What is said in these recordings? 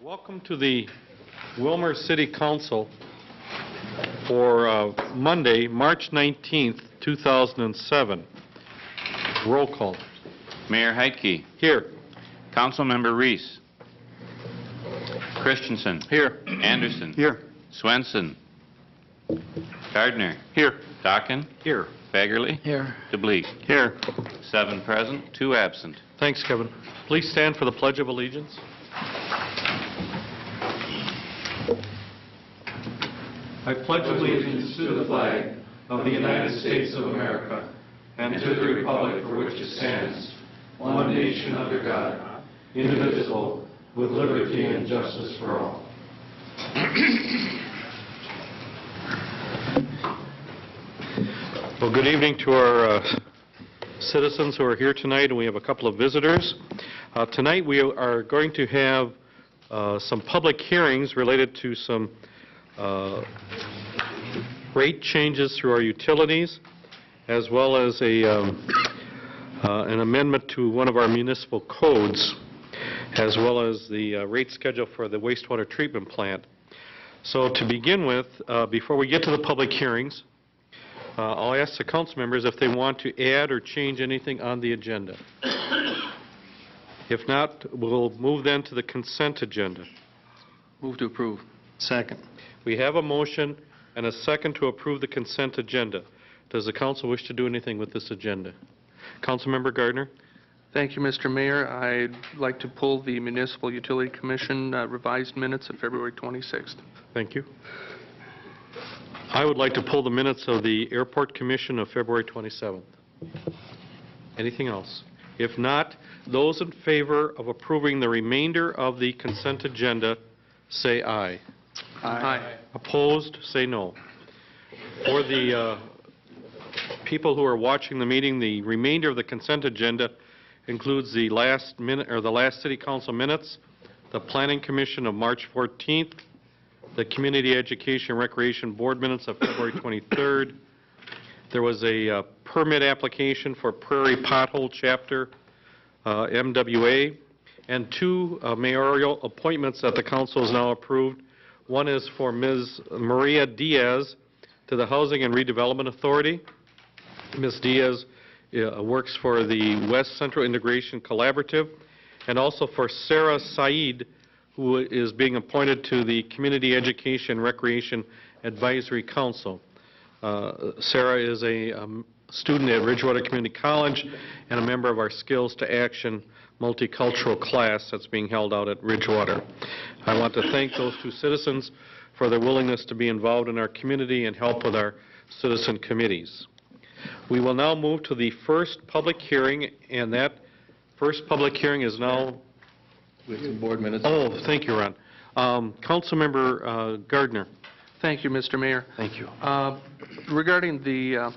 Welcome to the Willmar City Council for Monday, March 19th, 2007. Roll call. Mayor Heidke. Here. Councilmember Reese. Christensen. Here. Anderson. Here. Swenson. Gardner. Here. Dockin. Here. Fagerly. Here. DeBleek. Here. 7 present, 2 absent. Thanks, Kevin. Please stand for the Pledge of Allegiance. I pledge allegiance to the flag of the United States of America and to the republic for which it stands, one nation under God, indivisible, with liberty and justice for all. Well, good evening to our citizens who are here tonight, and we have a couple of visitors. Tonight we are going to have some public hearings related to some rate changes through our utilities, as well as an amendment to one of our municipal codes, as well as the rate schedule for the wastewater treatment plant. So to begin with, before we get to the public hearings, I'll ask the council members if they want to add or change anything on the agenda. If not, we'll move then to the consent agenda. Move to approve. Second. We have a motion and a second to approve the consent agenda. Does the council wish to do anything with this agenda? Councilmember Gardner? Thank you, Mr. Mayor. I'd like to pull the Municipal Utility Commission revised minutes of February 26th. Thank you. I would like to pull the minutes of the Airport Commission of February 27th. Anything else? If not, those in favor of approving the remainder of the consent agenda, say aye. Aye. Opposed, say no. For the people who are watching the meeting, the remainder of the consent agenda includes the last City Council minutes, the Planning Commission of March 14th, the Community Education and Recreation Board minutes of February 23rd. There was a permit application for Prairie Pothole Chapter MWA, and 2 mayoral appointments that the council has now approved. One is for Ms. Maria Diaz to the Housing and Redevelopment Authority. Ms. Diaz works for the West Central Integration Collaborative, and also for Sarah Said, who is being appointed to the Community Education and Recreation Advisory Council. Sarah is a student at Ridgewater Community College and a member of our Skills to Action multicultural class that's being held out at Ridgewater. I want to thank those 2 citizens for their willingness to be involved in our community and help with our citizen committees. We will now move to the first public hearing, and that first public hearing is now... With some board minutes. Oh, thank you, Ron. Councilmember Gardner. Thank you, Mr. Mayor. Thank you. Regarding the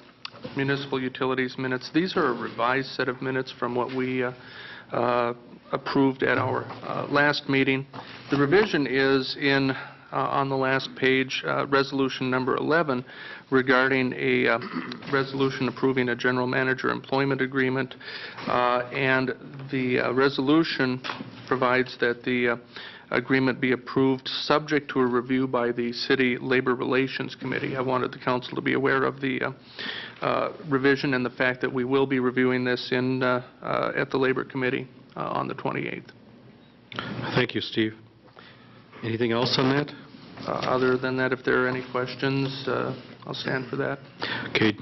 municipal utilities minutes, these are a revised set of minutes from what we approved at our last meeting. The revision is in on the last page, resolution number 11, regarding a resolution approving a general manager employment agreement, and the resolution provides that the agreement be approved subject to a review by the City Labor Relations Committee. I wanted the council to be aware of the revision and the fact that we will be reviewing this in at the Labor Committee on the 28th. Thank you, Steve. Anything else on that? Other than that, if there are any questions, I'll stand for that. Okay.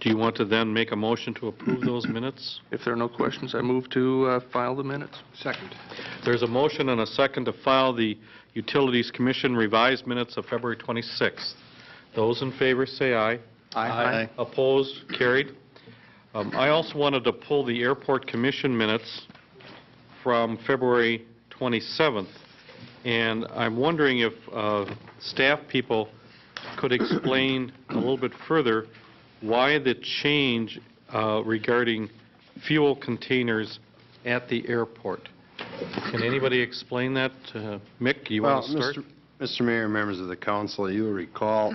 Do you want to then make a motion to approve those minutes? If there are no questions, I move to file the minutes. Second. There's a motion and a second to file the Utilities Commission revised minutes of February 26th. Those in favor say aye. Aye. Opposed? Carried. I also wanted to pull the Airport Commission minutes from February 27th. And I'm wondering if staff people could explain a little bit further why the change regarding fuel containers at the airport. Can anybody explain that? Mick, you want to start? Mr. Mayor, members of the council, you will recall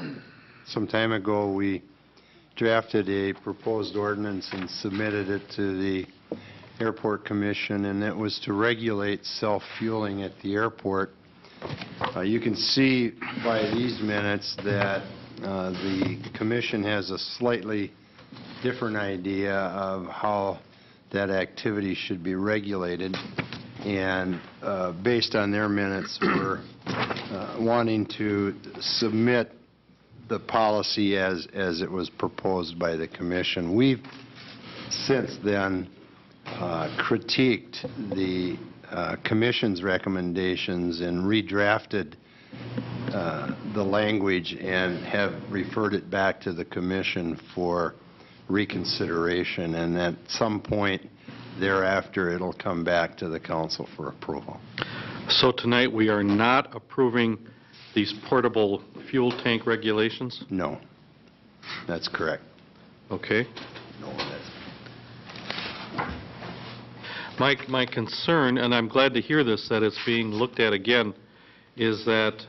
some time ago we drafted a proposed ordinance and submitted it to the Airport Commission, and it was to regulate self-fueling at the airport. You can see by these minutes that the commission has a slightly different idea of how that activity should be regulated, and based on their minutes, we're wanting to submit the policy as it was proposed by the commission. We've since then critiqued the commission's recommendations and redrafted the language and have referred it back to the commission for reconsideration, and at some point thereafter it'll come back to the council for approval. So tonight we are not approving these portable fuel tank regulations? No, that's correct. Okay. No, that's My concern, and I'm glad to hear this, that it's being looked at again, is that,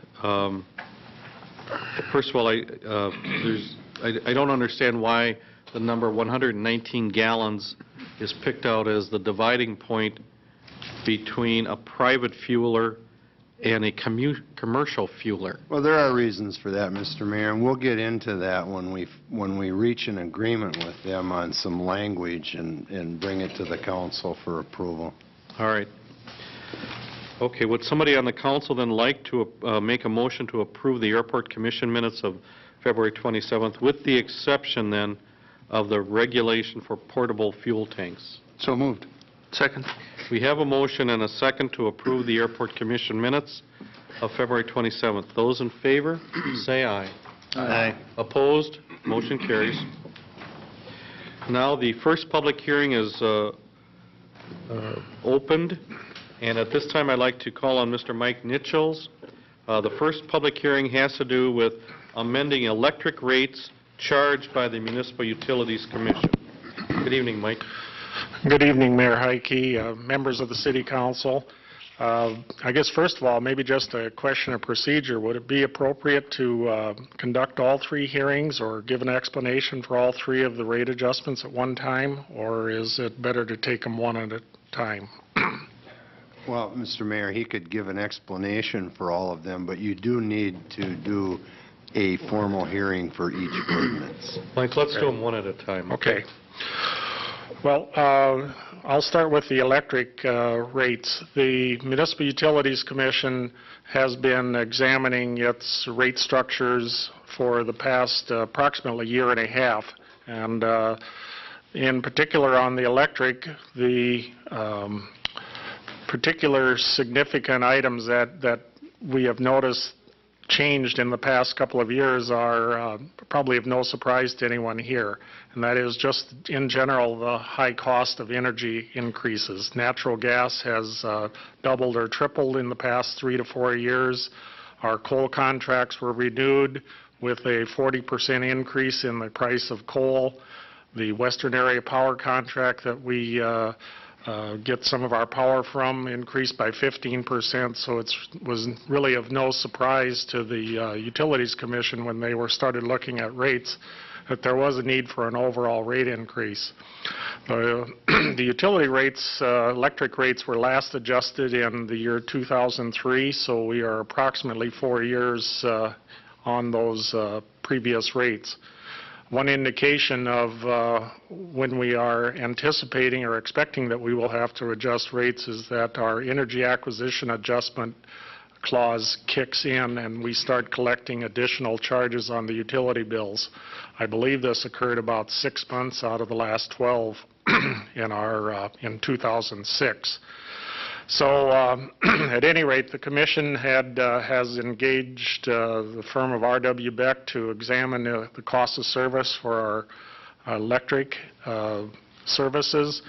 first of all, I don't understand why the number 119 gallons is picked out as the dividing point between a private fueler and a commercial fueler. Well, there are reasons for that, Mr. Mayor, and we'll get into that when we reach an agreement with them on some language and bring it to the council for approval. All right. Okay, would somebody on the council then like to make a motion to approve the Airport Commission minutes of February 27th, with the exception then of the regulation for portable fuel tanks? So moved. Second. We have a motion and a second to approve the Airport Commission minutes of February 27th. Those in favor, say aye. Aye. Opposed? Motion carries. Now, the first public hearing is opened, and at this time I'd like to call on Mr. Mike Nichols. The first public hearing has to do with amending electric rates charged by the Municipal Utilities Commission. Good evening, Mike. Good evening, Mayor Heike, members of the City Council. I guess first of all, maybe just a question of procedure. Would it be appropriate to conduct all three hearings or give an explanation for all three of the rate adjustments at one time, or is it better to take them one at a time? Well, Mr. Mayor, he could give an explanation for all of them, but you do need to do a formal hearing for each ordinance. Mike, let's do them one at a time. Okay. Well, I'll start with the electric rates. The Municipal Utilities Commission has been examining its rate structures for the past approximately year and a half. And in particular on the electric, the particular significant items that we have noticed changed in the past couple of years are probably of no surprise to anyone here, and that is just in general the high cost of energy increases. Natural gas has doubled or tripled in the past 3 to 4 years. Our coal contracts were renewed with a 40% increase in the price of coal. The Western Area Power contract that we get some of our power from increased by 15%, so it was really of no surprise to the Utilities Commission when they started looking at rates that there was a need for an overall rate increase. The utility rates, electric rates, were last adjusted in the year 2003, so we are approximately 4 years on those previous rates. One indication of when we are anticipating or expecting that we will have to adjust rates is that our energy acquisition adjustment clause kicks in and we start collecting additional charges on the utility bills. I believe this occurred about 6 months out of the last 12 in 2006. So at any rate, the Commission has engaged the firm of R.W. Beck to examine the cost of service for our electric services,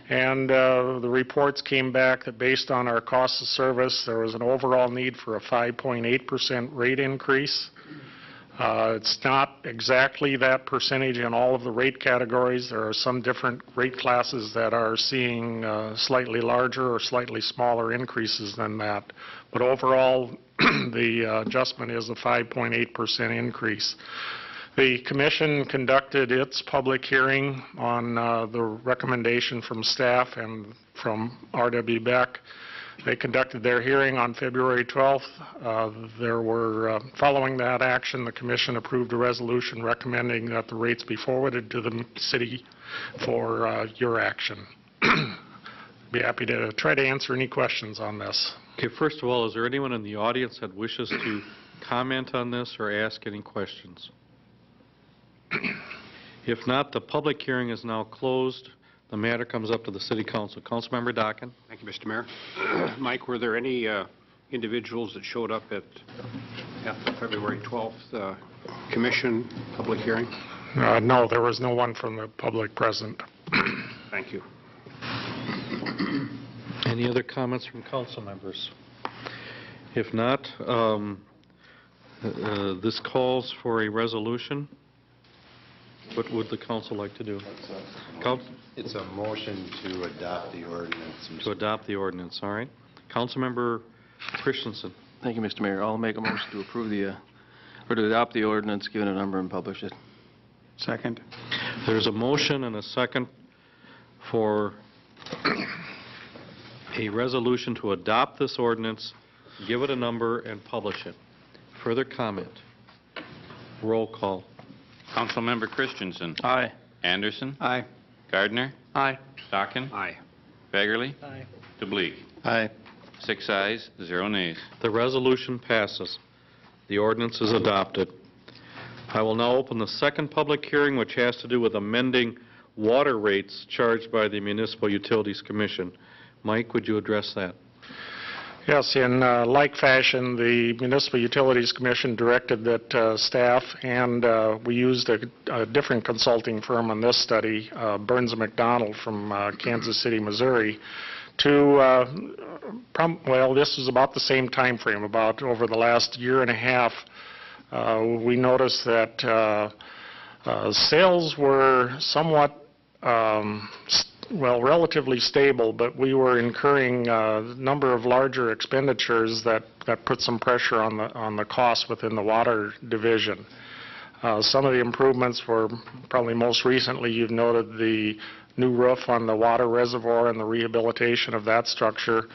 and the reports came back that based on our cost of service, there was an overall need for a 5.8% rate increase. It's not exactly that percentage in all of the rate categories. There are some different rate classes that are seeing slightly larger or slightly smaller increases than that. But overall, the adjustment is a 5.8% increase. The commission conducted its public hearing on the recommendation from staff and from R.W. Beck. They conducted their hearing on February 12th. Following that action, the commission approved a resolution recommending that the rates be forwarded to the city for your action. Be happy to try to answer any questions on this. Okay, first of all, is there anyone in the audience that wishes to comment on this or ask any questions? If not, the public hearing is now closed. The matter comes up to the City Council. Councilmember Dockin. Thank you, Mr. Mayor. Mike, were there any individuals that showed up at the February 12th commission public hearing? No, there was no one from the public present. Thank you. Any other comments from council members? If not, this calls for a resolution. What would the council like to do? It's a motion to adopt the ordinance. To adopt the ordinance, all right. Councilmember Christensen. Thank you, Mr. Mayor. I'll make a motion to approve or to adopt the ordinance, give it a number, and publish it. Second. There's a motion and a second for a resolution to adopt this ordinance, give it a number, and publish it. Further comment? Roll call. Councilmember Christensen. Aye. Anderson. Aye. Gardner. Aye. Stockin. Aye. Fagerly. Aye. DeBleek. Aye. 6 ayes, 0 nays. The resolution passes. The ordinance is adopted. I will now open the second public hearing, which has to do with amending water rates charged by the Municipal Utilities Commission. Mike, would you address that? Yes, in like fashion, the Municipal Utilities Commission directed that staff, and we used a different consulting firm on this study, Burns & McDonnell from Kansas City, Missouri, to, this was about the same time frame, about over the last year and a half. We noticed that sales were somewhat relatively stable, but we were incurring a number of larger expenditures that put some pressure on the costs within the water division. Some of the improvements were probably most recently, you've noted the new roof on the water reservoir and the rehabilitation of that structure.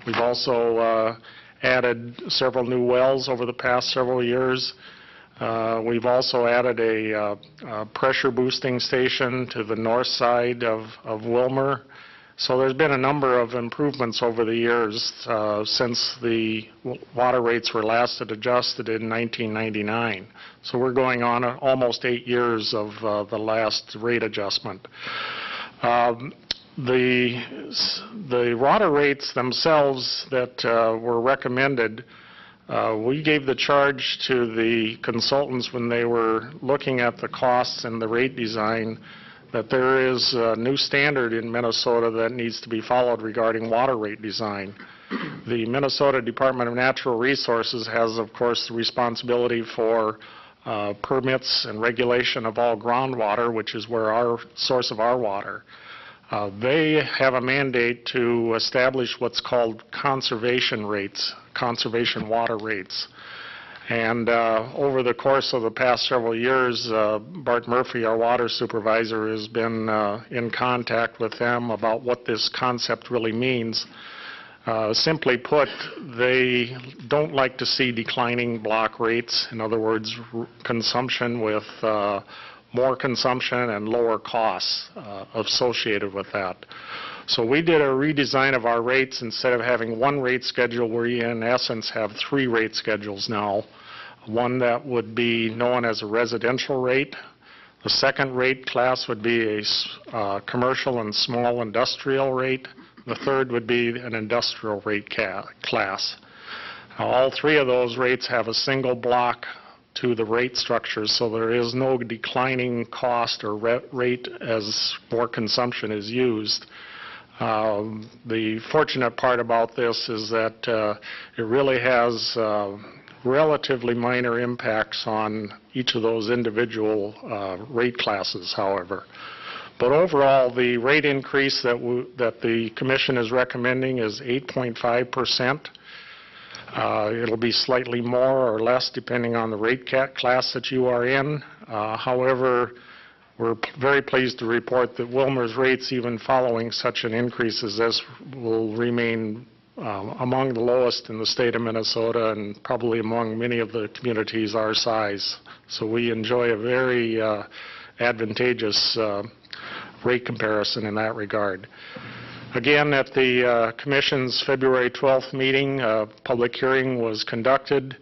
We've also added several new wells over the past several years. We've also added a pressure boosting station to the north side of Willmar. So there's been a number of improvements over the years since the water rates were last adjusted in 1999. So we're going on almost 8 years of the last rate adjustment. The water rates themselves that were recommended, we gave the charge to the consultants when they were looking at the costs and the rate design that there is a new standard in Minnesota that needs to be followed regarding water rate design. The Minnesota Department of Natural Resources has, of course, the responsibility for permits and regulation of all groundwater, which is where our source of our water. They have a mandate to establish what's called conservation rates, conservation water rates. And over the course of the past several years, Bart Murphy, our water supervisor, has been in contact with them about what this concept really means. Simply put, they don't like to see declining block rates. In other words, consumption with more consumption and lower costs associated with that. So we did a redesign of our rates. Instead of having one rate schedule, we in essence have 3 rate schedules now. One that would be known as a residential rate. The second rate class would be a commercial and small industrial rate. The third would be an industrial rate class. Now, all 3 of those rates have a single block to the rate structure, so there is no declining cost or rate as more consumption is used. The fortunate part about this is that it really has relatively minor impacts on each of those individual rate classes, however. But overall, the rate increase that the Commission is recommending is 8.5%. It'll be slightly more or less depending on the rate class that you are in. However, we're very pleased to report that Willmar's rates, even following such an increase as this, will remain among the lowest in the state of Minnesota and probably among many of the communities our size. So we enjoy a very advantageous rate comparison in that regard. Again, at the Commission's February 12th meeting, a public hearing was conducted.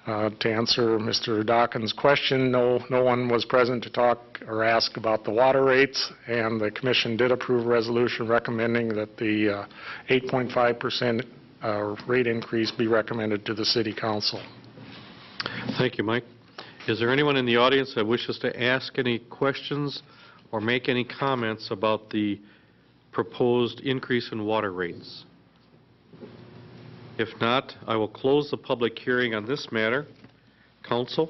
To answer Mr. Dawkins' question, no one was present to talk or ask about the water rates, and the Commission did approve a resolution recommending that the 8.5% rate increase be recommended to the City Council. Thank you, Mike. Is there anyone in the audience that wishes to ask any questions or make any comments about the proposed increase in water rates? If not, I will close the public hearing on this matter. Council?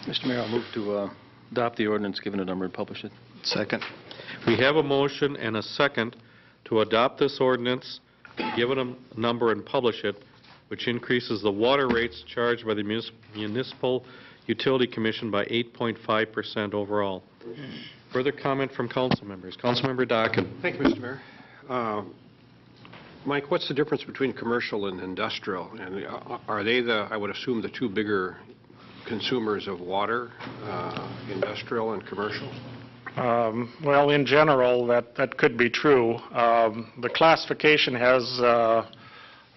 Mr. Mayor, I'll move to adopt the ordinance, given a number, and publish it. Second. We have a motion and a second to adopt this ordinance, give it a number and publish it, which increases the water rates charged by the Municipal Utility Commission by 8.5% overall. Further comment from council members. Councilmember Dockin. Thank you, Mr. Mayor. Mike, what's the difference between commercial and industrial? And are they I would assume, the two bigger consumers of water, industrial and commercial? Well, in general, that could be true. The classification has,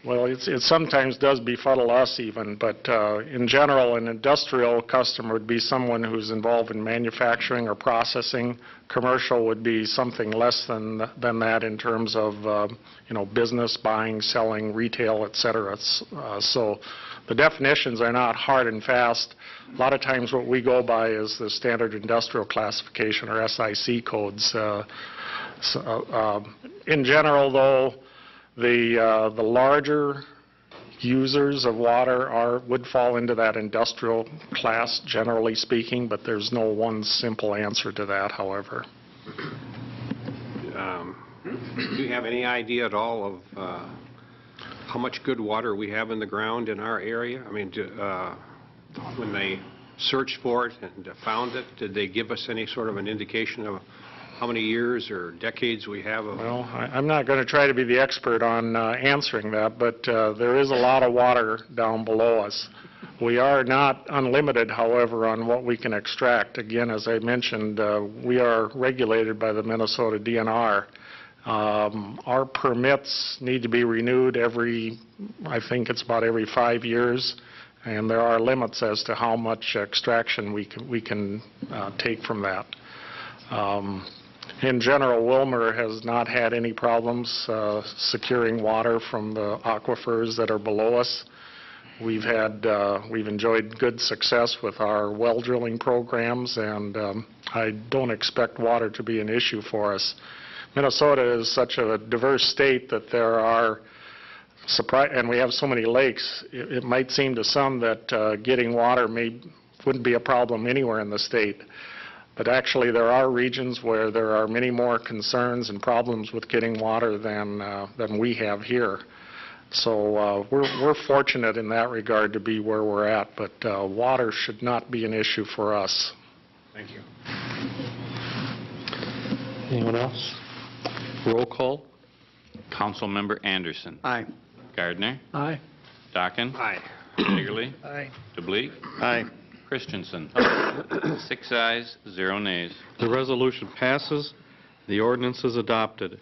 well, it sometimes does befuddle us even, but in general, an industrial customer would be someone who's involved in manufacturing or processing. Commercial would be something less than that in terms of, business, buying, selling, retail, et cetera. So the definitions are not hard and fast. A lot of times what we go by is the standard industrial classification, or SIC codes. In general, though, the larger users of water would fall into that industrial class, generally speaking, but there's no one simple answer to that, however. Do you have any idea at all of how much good water we have in the ground in our area? I mean, when they searched for it and found it, did they give us any sort of an indication of how many years or decades we have? Well, I'm not going to try to be the expert on answering that, but there is a lot of water down below us. We are not unlimited, however, on what we can extract. Again, as I mentioned, we are regulated by the Minnesota DNR. Our permits need to be renewed I think it's about every 5 years, and there are limits as to how much extraction we can take from that. In general, Willmar has not had any problems securing water from the aquifers that are below us. We've enjoyed good success with our well drilling programs, and I don't expect water to be an issue for us. Minnesota is such a diverse state that there are, and we have so many lakes, it might seem to some that getting water wouldn't be a problem anywhere in the state. But actually there are regions where there are many more concerns and problems with getting water than we have here. So we're fortunate in that regard to be where we're at, but water should not be an issue for us. Thank you. Anyone else? Roll call. Councilmember Anderson. Aye. Gardner. Aye. Dockin. Aye. Hagerly. Aye. DeBleek. Aye. Christensen. 6 ayes, 0 nays. The resolution passes. The ordinance is adopted.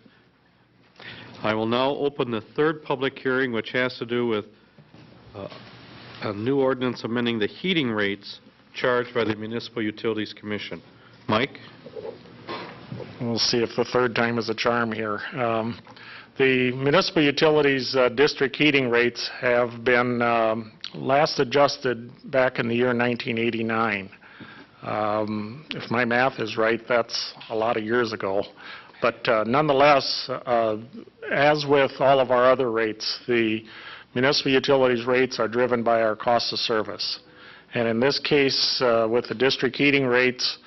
I will now open the third public hearing, which has to do with a new ordinance amending the heating rates charged by the Municipal Utilities Commission. Mike? We'll see if the third time is a charm here. The municipal utilities district heating rates have been last adjusted back in the year 1989. If my math is right, that's a lot of years ago. But nonetheless, as with all of our other rates, the municipal utilities rates are driven by our cost of service. And in this case, with the district heating rates,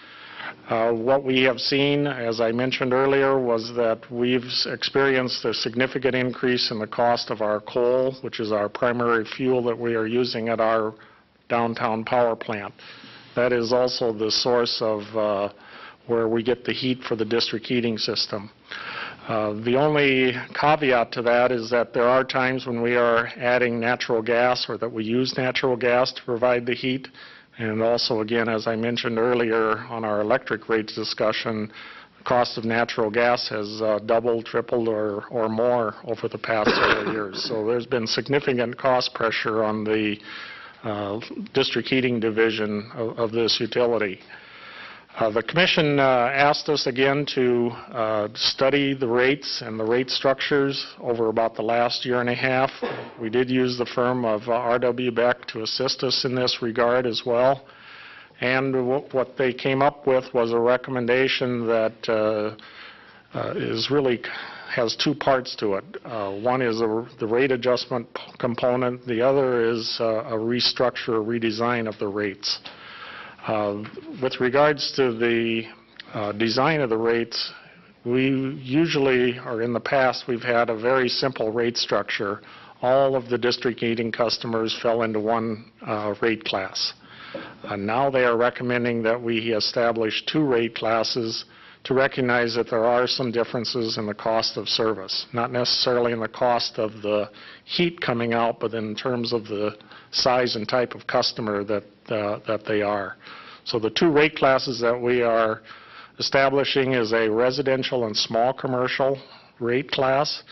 What we have seen, as I mentioned earlier, was that we've experienced a significant increase in the cost of our coal, which is our primary fuel that we are using at our downtown power plant. That is also the source of where we get the heat for the district heating system. The only caveat to that is that there are times when we are adding natural gas or that we use natural gas to provide the heat. And also, again, as I mentioned earlier on our electric rates discussion, the cost of natural gas has doubled, tripled, or more over the past several years. So there's been significant cost pressure on the district heating division of this utility. The Commission asked us again to study the rates and the rate structures over about the last year and a half. We did use the firm of R.W. Beck to assist us in this regard as well. And what they came up with was a recommendation that has two parts to it. One is the rate adjustment component. The other is a restructure, a redesign of the rates. With regards to the design of the rates, we usually, or in the past, we've had a very simple rate structure. All of the district heating customers fell into one rate class. Now they are recommending that we establish two rate classes to recognize that there are some differences in the cost of service, not necessarily in the cost of the heat coming out, but in terms of the size and type of customer that they are. So the two rate classes that we are establishing is a residential and small commercial rate class.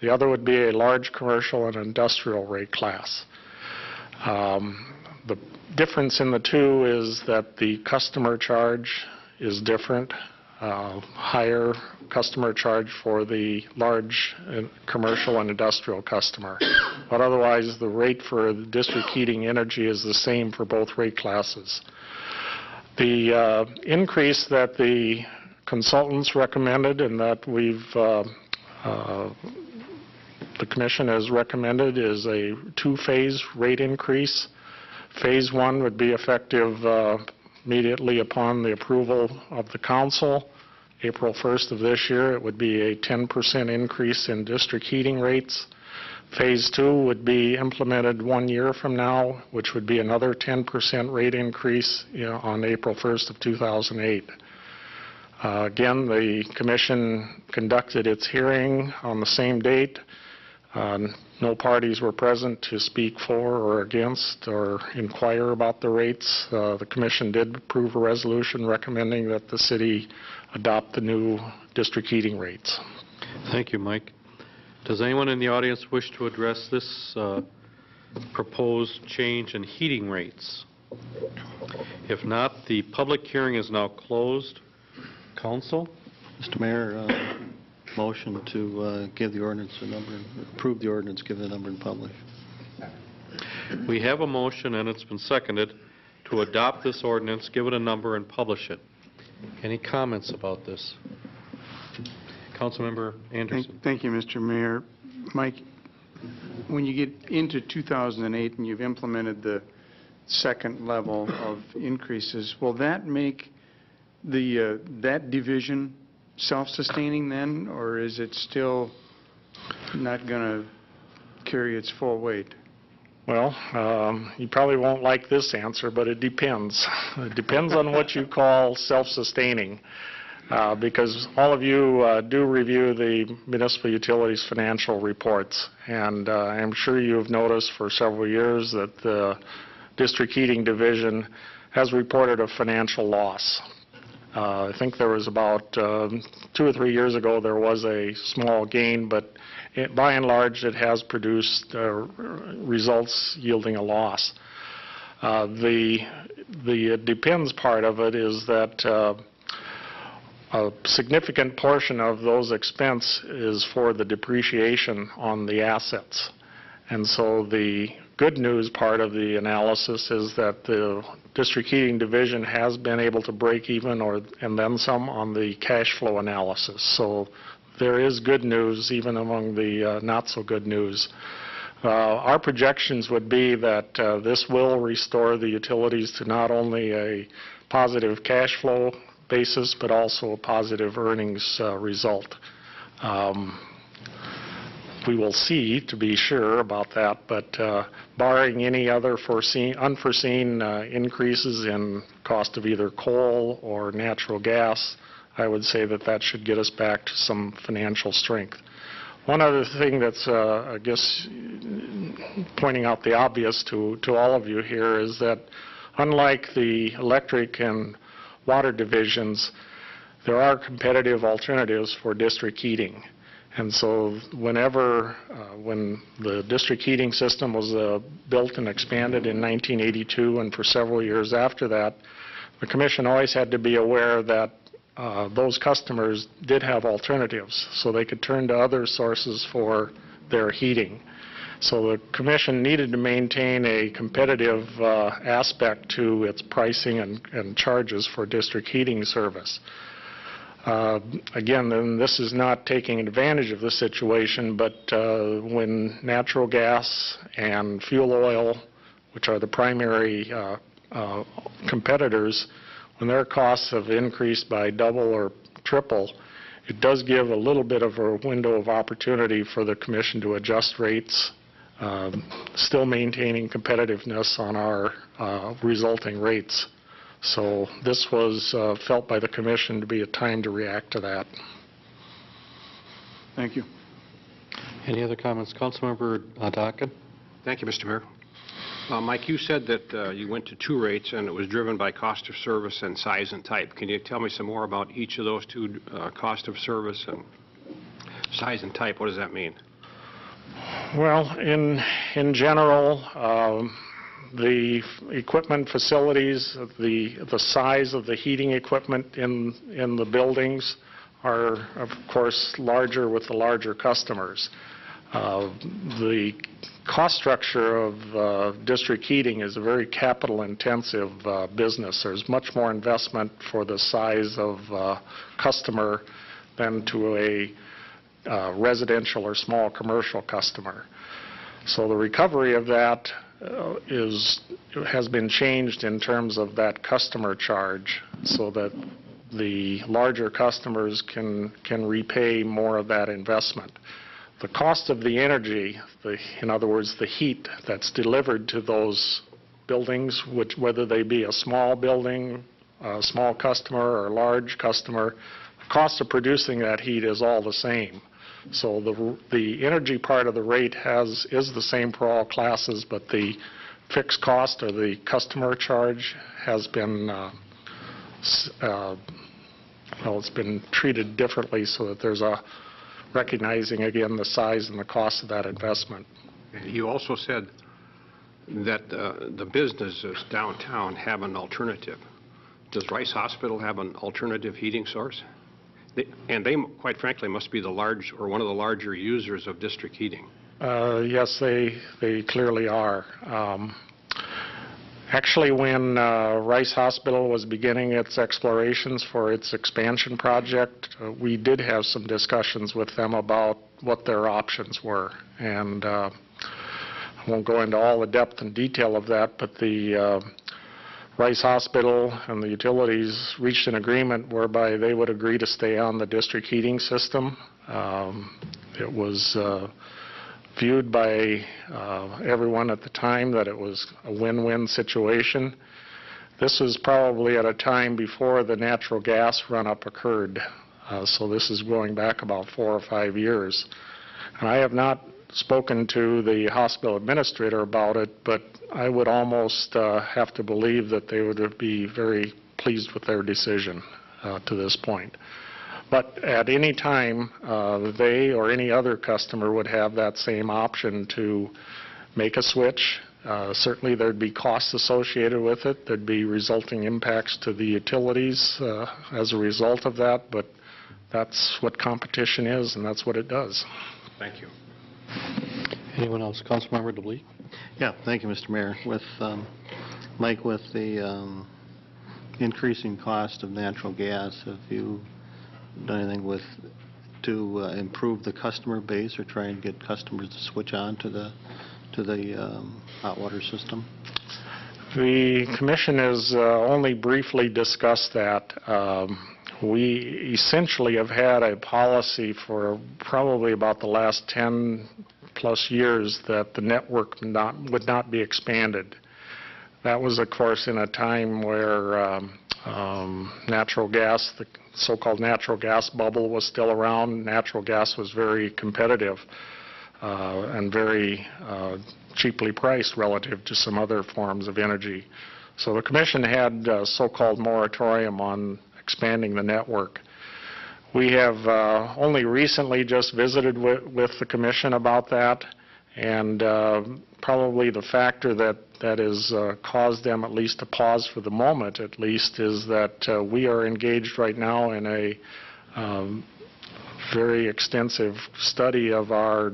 The other would be a large commercial and industrial rate class. The difference in the two is that the customer charge is different. Higher customer charge for the large commercial and industrial customer. But otherwise, the rate for the district heating energy is the same for both rate classes. The increase that the consultants recommended and that the Commission has recommended is a two-phase rate increase. Phase one would be effective immediately upon the approval of the Council. April 1st of this year, it would be a 10% increase in district heating rates. Phase two would be implemented 1 year from now, which would be another 10% rate increase on April 1st of 2008. Again, the Commission conducted its hearing on the same date. No parties were present to speak for or against or inquire about the rates. The Commission did approve a resolution recommending that the city adopt the new district heating rates. Thank you, Mike. Does anyone in the audience wish to address this proposed change in heating rates? If not, the public hearing is now closed. Council? Mr. Mayor, motion to give the ordinance a number, approve the ordinance, give the number and publish. We have a motion, and it's been seconded, to adopt this ordinance, give it a number, and publish it. Any comments about this? Councilmember Anderson. Thank you, Mr. Mayor. Mike, when you get into 2008 and you've implemented the second level of increases, will that make that division self-sustaining then, or is it still not going to carry its full weight? Well, you probably won't like this answer, but it depends. It depends on what you call self-sustaining, because all of you do review the municipal utilities financial reports, and I'm sure you've noticed for several years that the district heating division has reported a financial loss. I think there was about 2 or 3 years ago there was a small gain, but by and large it has produced results yielding a loss. The it depends part of it is that a significant portion of those expense is for the depreciation on the assets. And so the good news part of the analysis is that the district heating division has been able to break even and then some on the cash flow analysis. So there is good news even among the not so good news. Our projections would be that this will restore the utilities to not only a positive cash flow basis, but also a positive earnings result. We will see, to be sure, about that, but barring any other unforeseen increases in cost of either coal or natural gas, I would say that that should get us back to some financial strength. One other thing that's, I guess, pointing out the obvious to all of you here is that unlike the electric and water divisions, there are competitive alternatives for district heating. And so when the district heating system was built and expanded in 1982 and for several years after that, the Commission always had to be aware that those customers did have alternatives, so they could turn to other sources for their heating. So the Commission needed to maintain a competitive aspect to its pricing and charges for district heating service. Again, then this is not taking advantage of the situation, but when natural gas and fuel oil, which are the primary competitors, when their costs have increased by double or triple, it does give a little bit of a window of opportunity for the Commission to adjust rates, still maintaining competitiveness on our resulting rates. So this was felt by the Commission to be a time to react to that. Thank you. Any other comments? Councilmember Dockin? Thank you, Mr. Mayor. Mike, you said that you went to 2 rates and it was driven by cost of service and size and type. Can you tell me some more about each of those 2, cost of service and size and type? What does that mean? Well, in general, the equipment facilities, the size of the heating equipment in the buildings are, of course, larger with the larger customers. The cost structure of district heating is a very capital-intensive business. There's much more investment for the size of customer than to a residential or small commercial customer. So the recovery of that has been changed in terms of that customer charge so that the larger customers can repay more of that investment. The cost of the energy, in other words, the heat that's delivered to those buildings, whether they be a small building, a small customer, or a large customer, the cost of producing that heat is all the same. So the energy part of the rate is the same for all classes, but the fixed cost or the customer charge has been it's been treated differently so that there's a recognizing again the size and the cost of that investment. You also said that the businesses downtown have an alternative. Does Rice Hospital have an alternative heating source? They, quite frankly, must be one of the larger users of district heating. Yes, they clearly are. Actually, when Rice Hospital was beginning its explorations for its expansion project, we did have some discussions with them about what their options were. And I won't go into all the depth and detail of that, but the Rice Hospital and the utilities reached an agreement whereby they would agree to stay on the district heating system. It was viewed by everyone at the time that it was a win-win situation. This was probably at a time before the natural gas run-up occurred, so this is going back about 4 or 5 years. And I have not spoken to the hospital administrator about it, but I would almost have to believe that they would be very pleased with their decision to this point. But at any time, they or any other customer would have that same option to make a switch. Certainly there'd be costs associated with it. There'd be resulting impacts to the utilities as a result of that, but that's what competition is, and that's what it does. Thank you. Anyone else? Councilmember DeBlee? Yeah, thank you, Mr. Mayor. With Mike, with the increasing cost of natural gas, have you done anything to improve the customer base or try and get customers to switch on to the hot water system? The commission has only briefly discussed that. We essentially have had a policy for probably about the last 10-plus years that the network would not be expanded. That was, of course, in a time where natural gas, the so-called natural gas bubble, was still around. Natural gas was very competitive and very cheaply priced relative to some other forms of energy. So the commission had a so-called moratorium on expanding the network. We have only recently just visited with the commission about that, and probably the factor that has caused them at least to pause for the moment at least is that we are engaged right now in a very extensive study of our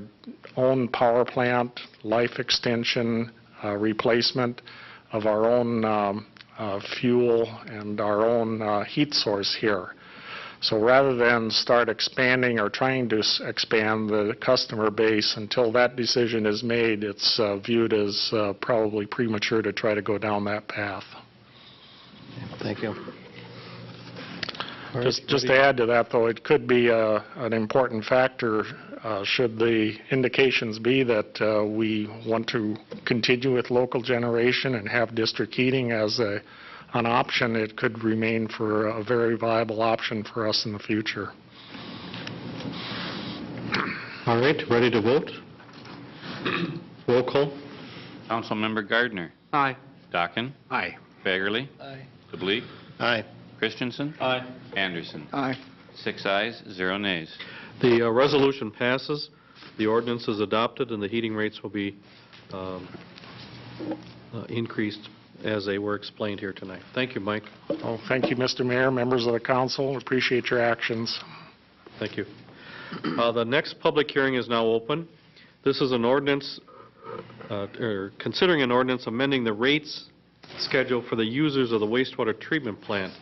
own power plant, life extension, replacement of our own fuel and our own heat source here. So rather than start expanding or trying to expand the customer base until that decision is made, it's viewed as probably premature to try to go down that path. Thank you. Just to add to that, though, it could be an important factor should the indications be that we want to continue with local generation and have district heating as an option. It could remain for a very viable option for us in the future. All right, ready to vote? Roll call. Councilmember Gardner. Aye. Dockin. Aye. Fagerly. Aye. DeBleek. Aye. Christensen. Aye. Anderson. Aye. 6 ayes, 0 nays. The resolution passes, the ordinance is adopted, and the heating rates will be increased as they were explained here tonight. Thank you, Mike. Well, thank you, Mr. Mayor, members of the council. Appreciate your actions. Thank you. The next public hearing is now open. This is an ordinance, considering an ordinance amending the rates schedule for the users of the wastewater treatment plant.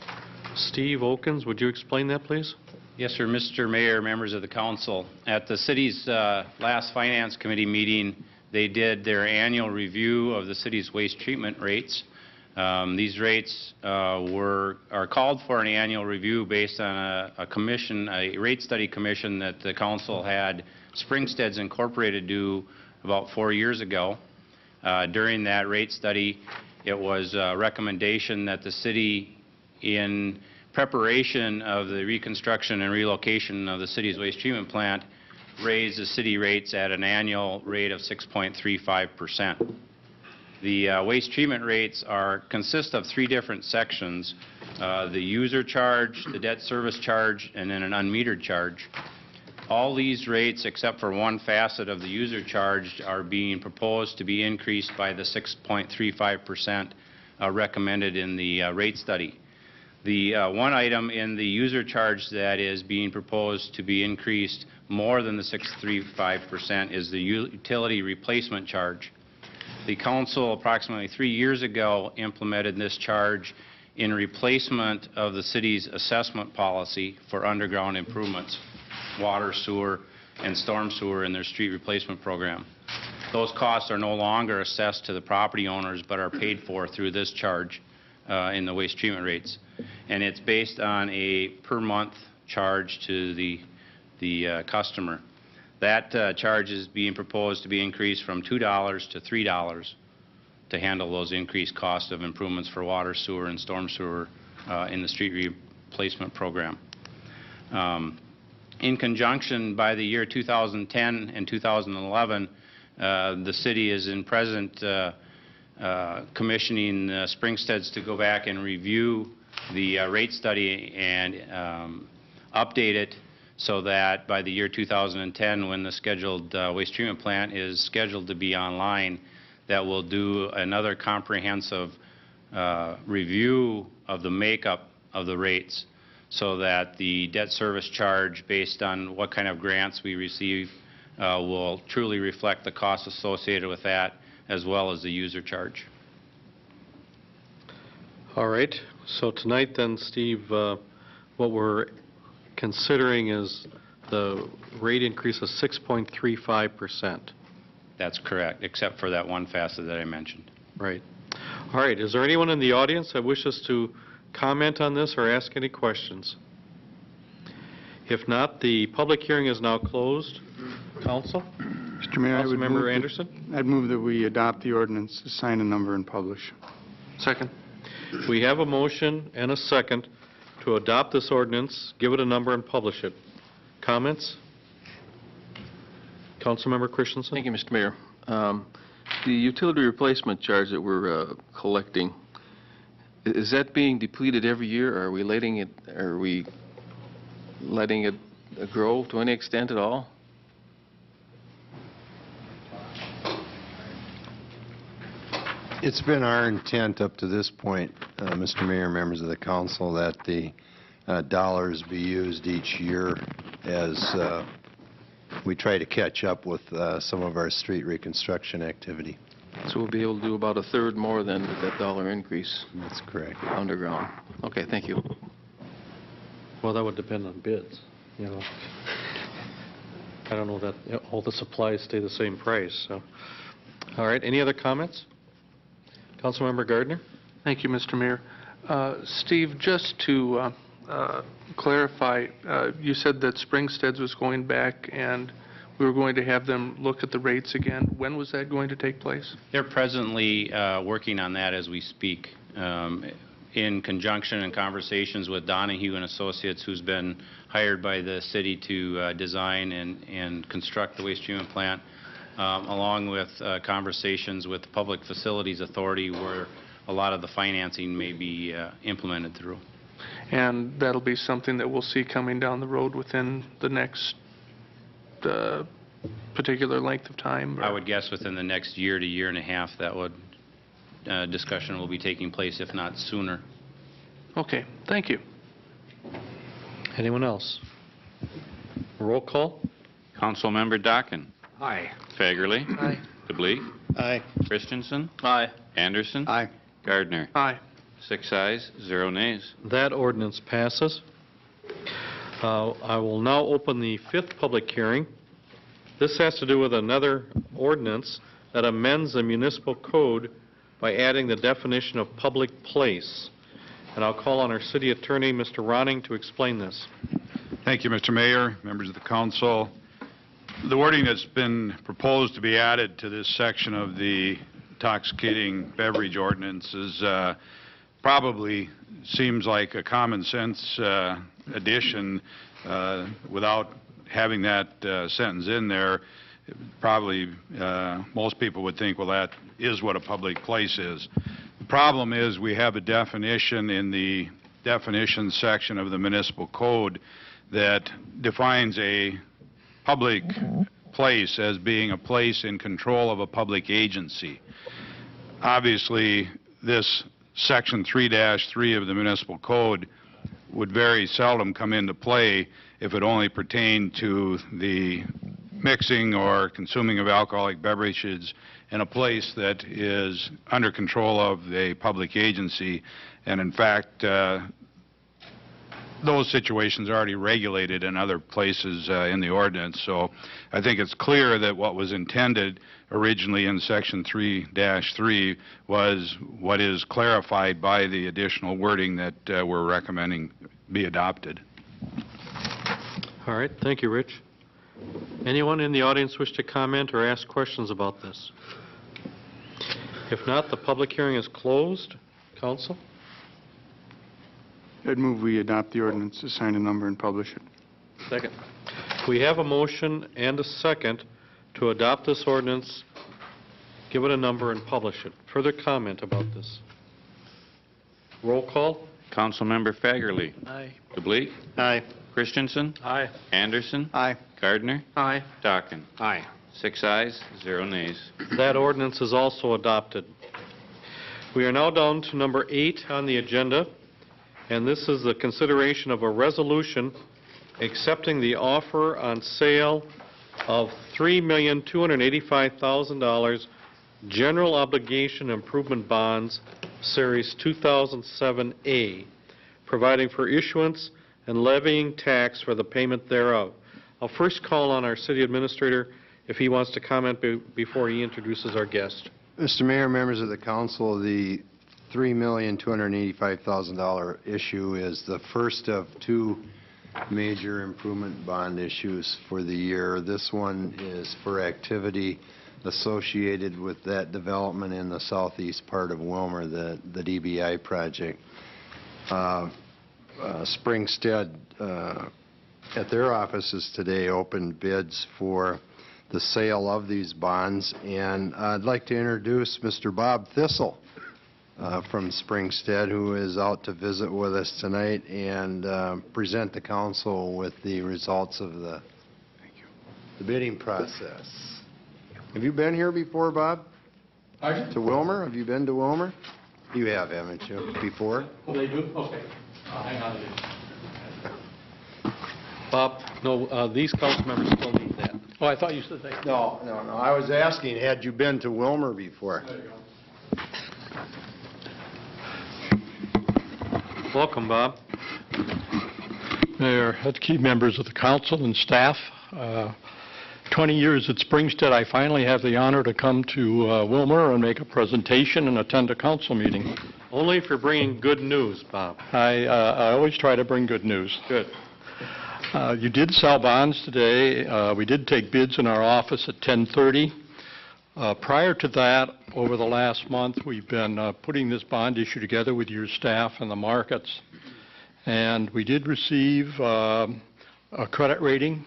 Steve Okens, would you explain that, please? Yes, sir. Mr. Mayor, members of the council, at the city's last Finance Committee meeting, they did their annual review of the city's waste treatment rates. These rates are called for an annual review based on a rate study commission that the council had Springsteads Incorporated do about 4 years ago. During that rate study, it was a recommendation that the city, in preparation of the reconstruction and relocation of the city's waste treatment plant, raise the city rates at an annual rate of 6.35%. The waste treatment rates consist of 3 different sections: the user charge, the debt service charge, and then an unmetered charge. All these rates, except for one facet of the user charge, are being proposed to be increased by the 6.35% recommended in the rate study. The one item in the user charge that is being proposed to be increased more than the 6.35% is the utility replacement charge. The council approximately 3 years ago implemented this charge in replacement of the city's assessment policy for underground improvements, water, sewer, and storm sewer in their street replacement program. Those costs are no longer assessed to the property owners but are paid for through this charge in the waste treatment rates. And it's based on a per month charge to the customer. That charge is being proposed to be increased from $2 to $3 to handle those increased costs of improvements for water, sewer, and storm sewer in the street replacement program. In conjunction, by the year 2010 and 2011, the city is in present commissioning Springsteads to go back and review the rate study and update it so that by the year 2010, when the scheduled waste treatment plant is scheduled to be online, that will do another comprehensive review of the makeup of the rates so that the debt service charge, based on what kind of grants we receive, will truly reflect the costs associated with that, as well as the user charge. All right. So tonight then, Steve, what we're considering is the rate increase of 6.35%. That's correct, except for that one facet that I mentioned. Right. All right, is there anyone in the audience that wishes to comment on this or ask any questions? If not, the public hearing is now closed. Council? Mr. Mayor, I would move Councilmember that- Anderson? I'd move that we adopt the ordinance, assign a number, and publish. Second. We have a motion and a second to adopt this ordinance, give it a number, and publish it. Comments? Councilmember Christensen? Thank you, Mr. Mayor. The utility replacement charge that we're collecting, is that being depleted every year, or are we letting it grow to any extent at all? It's been our intent up to this point, Mr. Mayor, members of the council, that the dollars be used each year as we try to catch up with some of our street reconstruction activity. So we'll be able to do about a third more than that dollar increase That's correct. underground. Okay, thank you. Well, that would depend on bids, you know. I don't know that all the supplies stay the same price, so. All right, any other comments? Councilmember Gardner? Thank you, Mr. Mayor. Steve, just to clarify, you said that Springstead's was going back and we were going to have them look at the rates again. When was that going to take place? They're presently working on that as we speak, in conjunction and conversations with Donahue and Associates, who's been hired by the city to design and construct the waste treatment plant, along with conversations with the Public Facilities Authority, where a lot of the financing may be implemented through. And that'll be something that we'll see coming down the road within the next particular length of time? Or? I would guess within the next year to year and a half that would discussion will be taking place, if not sooner. Okay, thank you. Anyone else? Roll call? Councilmember Dockin. Aye. Fagerly. Aye. DeBleek. Aye. Christensen. Aye. Anderson. Aye. Gardner. Aye. 6 ayes, 0 nays. That ordinance passes. I will now open the fifth public hearing. This has to do with another ordinance that amends the municipal code by adding the definition of public place. And I'll call on our city attorney, Mr. Ronning, to explain this. Thank you, Mr. Mayor, members of the council. The wording that's been proposed to be added to this section of the intoxicating beverage ordinance is probably seems like a common sense addition without having that sentence in there. Probably most people would think, well, that is what a public place is. The problem is we have a definition in the definitions section of the municipal code that defines a public place as being a place in control of a public agency. Obviously, this Section 3-3 of the municipal code would very seldom come into play if it only pertained to the mixing or consuming of alcoholic beverages in a place that is under control of a public agency. And in fact, those situations are already regulated in other places in the ordinance. So I think it's clear that what was intended originally in Section 3-3 was what is clarified by the additional wording that we're recommending be adopted. All right, thank you, Rich. Anyone in the audience wish to comment or ask questions about this? If not, the public hearing is closed. Council? I'd move we adopt the ordinance, assign a number, and publish it. Second. We have a motion and a second to adopt this ordinance, give it a number, and publish it. Further comment about this? Roll call? Councilmember Fagerly. Aye. DeBleek. Aye. Christensen. Aye. Anderson. Aye. Gardner. Aye. Dockin. Aye. 6 ayes, 0 nays. That ordinance is also adopted. We are now down to number 8 on the agenda, and this is the consideration of a resolution accepting the offer on sale of $3,285,000 general obligation improvement bonds, Series 2007A, providing for issuance and levying tax for the payment thereof. I'll first call on our city administrator if he wants to comment before he introduces our guest. Mr. Mayor, members of the council, the $3,285,000 issue is the first of two major improvement bond issues for the year. This one is for activity associated with that development in the southeast part of Willmar, the DBI project. Springstead, at their offices today, opened bids for the sale of these bonds, and I'd like to introduce Mr. Bob Thistle from Springstead, who is out to visit with us tonight and present the council with the results of the bidding process. Have you been here before, Bob? To Willmar? Have you been to Willmar? You have, haven't you, before? Oh, they do? Okay. Hang on. Bob, no, these council members still need that. Oh, I thought you said they... No. I was asking, had you been to Willmar before? There you go. Welcome, Bob. Mayor, key members of the council and staff, 20 years at Springstead, I finally have the honor to come to Willmar and make a presentation and attend a council meeting. Only for bringing good news, Bob. I always try to bring good news. Good. You did sell bonds today. We did take bids in our office at 10:30. Prior to that, over the last month, we've been putting this bond issue together with your staff and the markets. And we did receive a credit rating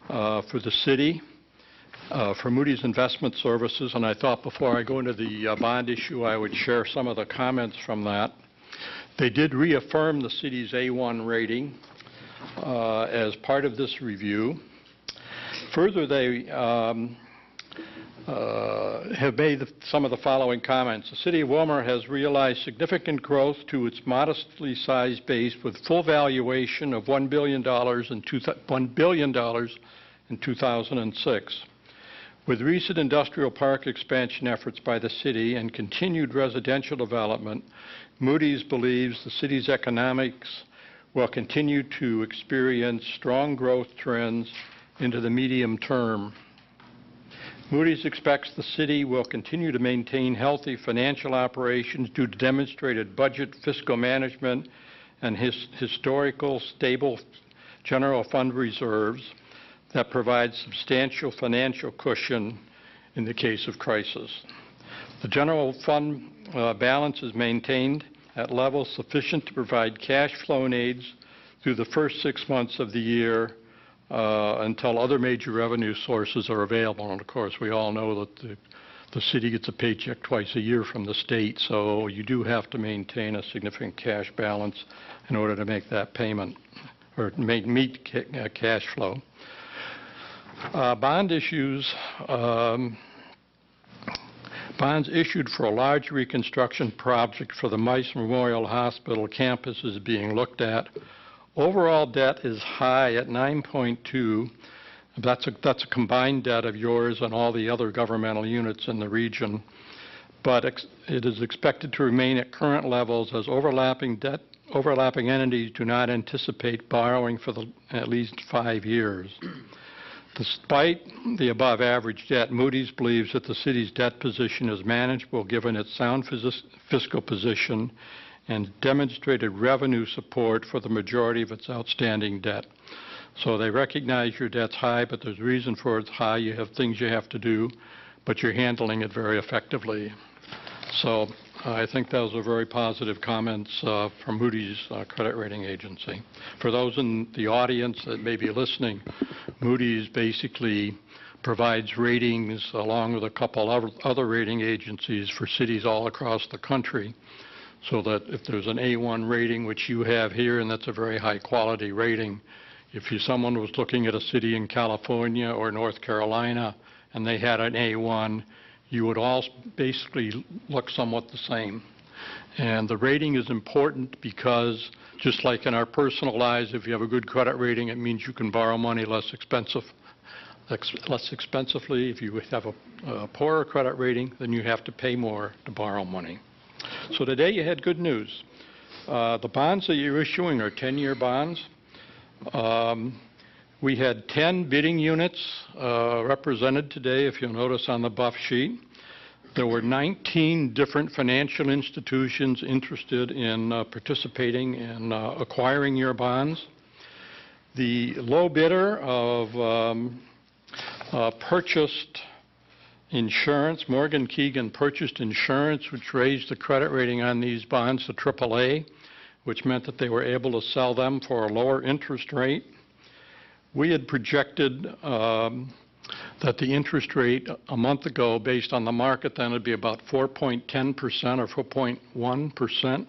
for the city, for Moody's Investment Services, and I thought before I go into the bond issue, I would share some of the comments from that. They did reaffirm the city's A1 rating as part of this review. Further, they have made some of the following comments. The City of Willmar has realized significant growth to its modestly sized base with full valuation of $1 billion in 2006. With recent industrial park expansion efforts by the city and continued residential development, Moody's believes the city's economics will continue to experience strong growth trends into the medium term. Moody's expects the city will continue to maintain healthy financial operations due to demonstrated budget, fiscal management, and historical stable general fund reserves that provide substantial financial cushion in the case of crisis. The general fund balance is maintained at levels sufficient to provide cash flow needs through the first 6 months of the year until other major revenue sources are available. And of course, we all know that the city gets a paycheck twice a year from the state, so you do have to maintain a significant cash balance in order to make that payment or meet cash flow. Bond issues, bonds issued for a large reconstruction project for the Mice Memorial Hospital campus is being looked at. Overall debt is high at 9.2. That's a combined debt of yours and all the other governmental units in the region. But it is expected to remain at current levels as overlapping entities do not anticipate borrowing for at least 5 years. Despite the above average debt, Moody's believes that the city's debt position is manageable given its sound fiscal position and demonstrated revenue support for the majority of its outstanding debt. So they recognize your debt's high, but there's reason for it's high. You have things you have to do, but you're handling it very effectively. So I think those are very positive comments from Moody's credit rating agency. For those in the audience that may be listening, Moody's basically provides ratings along with a couple other rating agencies for cities all across the country, so that if there's an A1 rating, which you have here, and that's a very high quality rating, if someone was looking at a city in California or North Carolina and they had an A1, you would all basically look somewhat the same. And the rating is important because, just like in our personal lives, if you have a good credit rating, it means you can borrow money less expensively. If you have a poorer credit rating, then you have to pay more to borrow money. So today you had good news. The bonds that you're issuing are 10-year bonds. We had 10 bidding units represented today, if you'll notice on the buff sheet. There were 19 different financial institutions interested in participating in acquiring your bonds. The low bidder of purchased insurance, Morgan Keegan purchased insurance, which raised the credit rating on these bonds to AAA, which meant that they were able to sell them for a lower interest rate. We had projected that the interest rate a month ago, based on the market, then would be about 4.10% or 4.1%.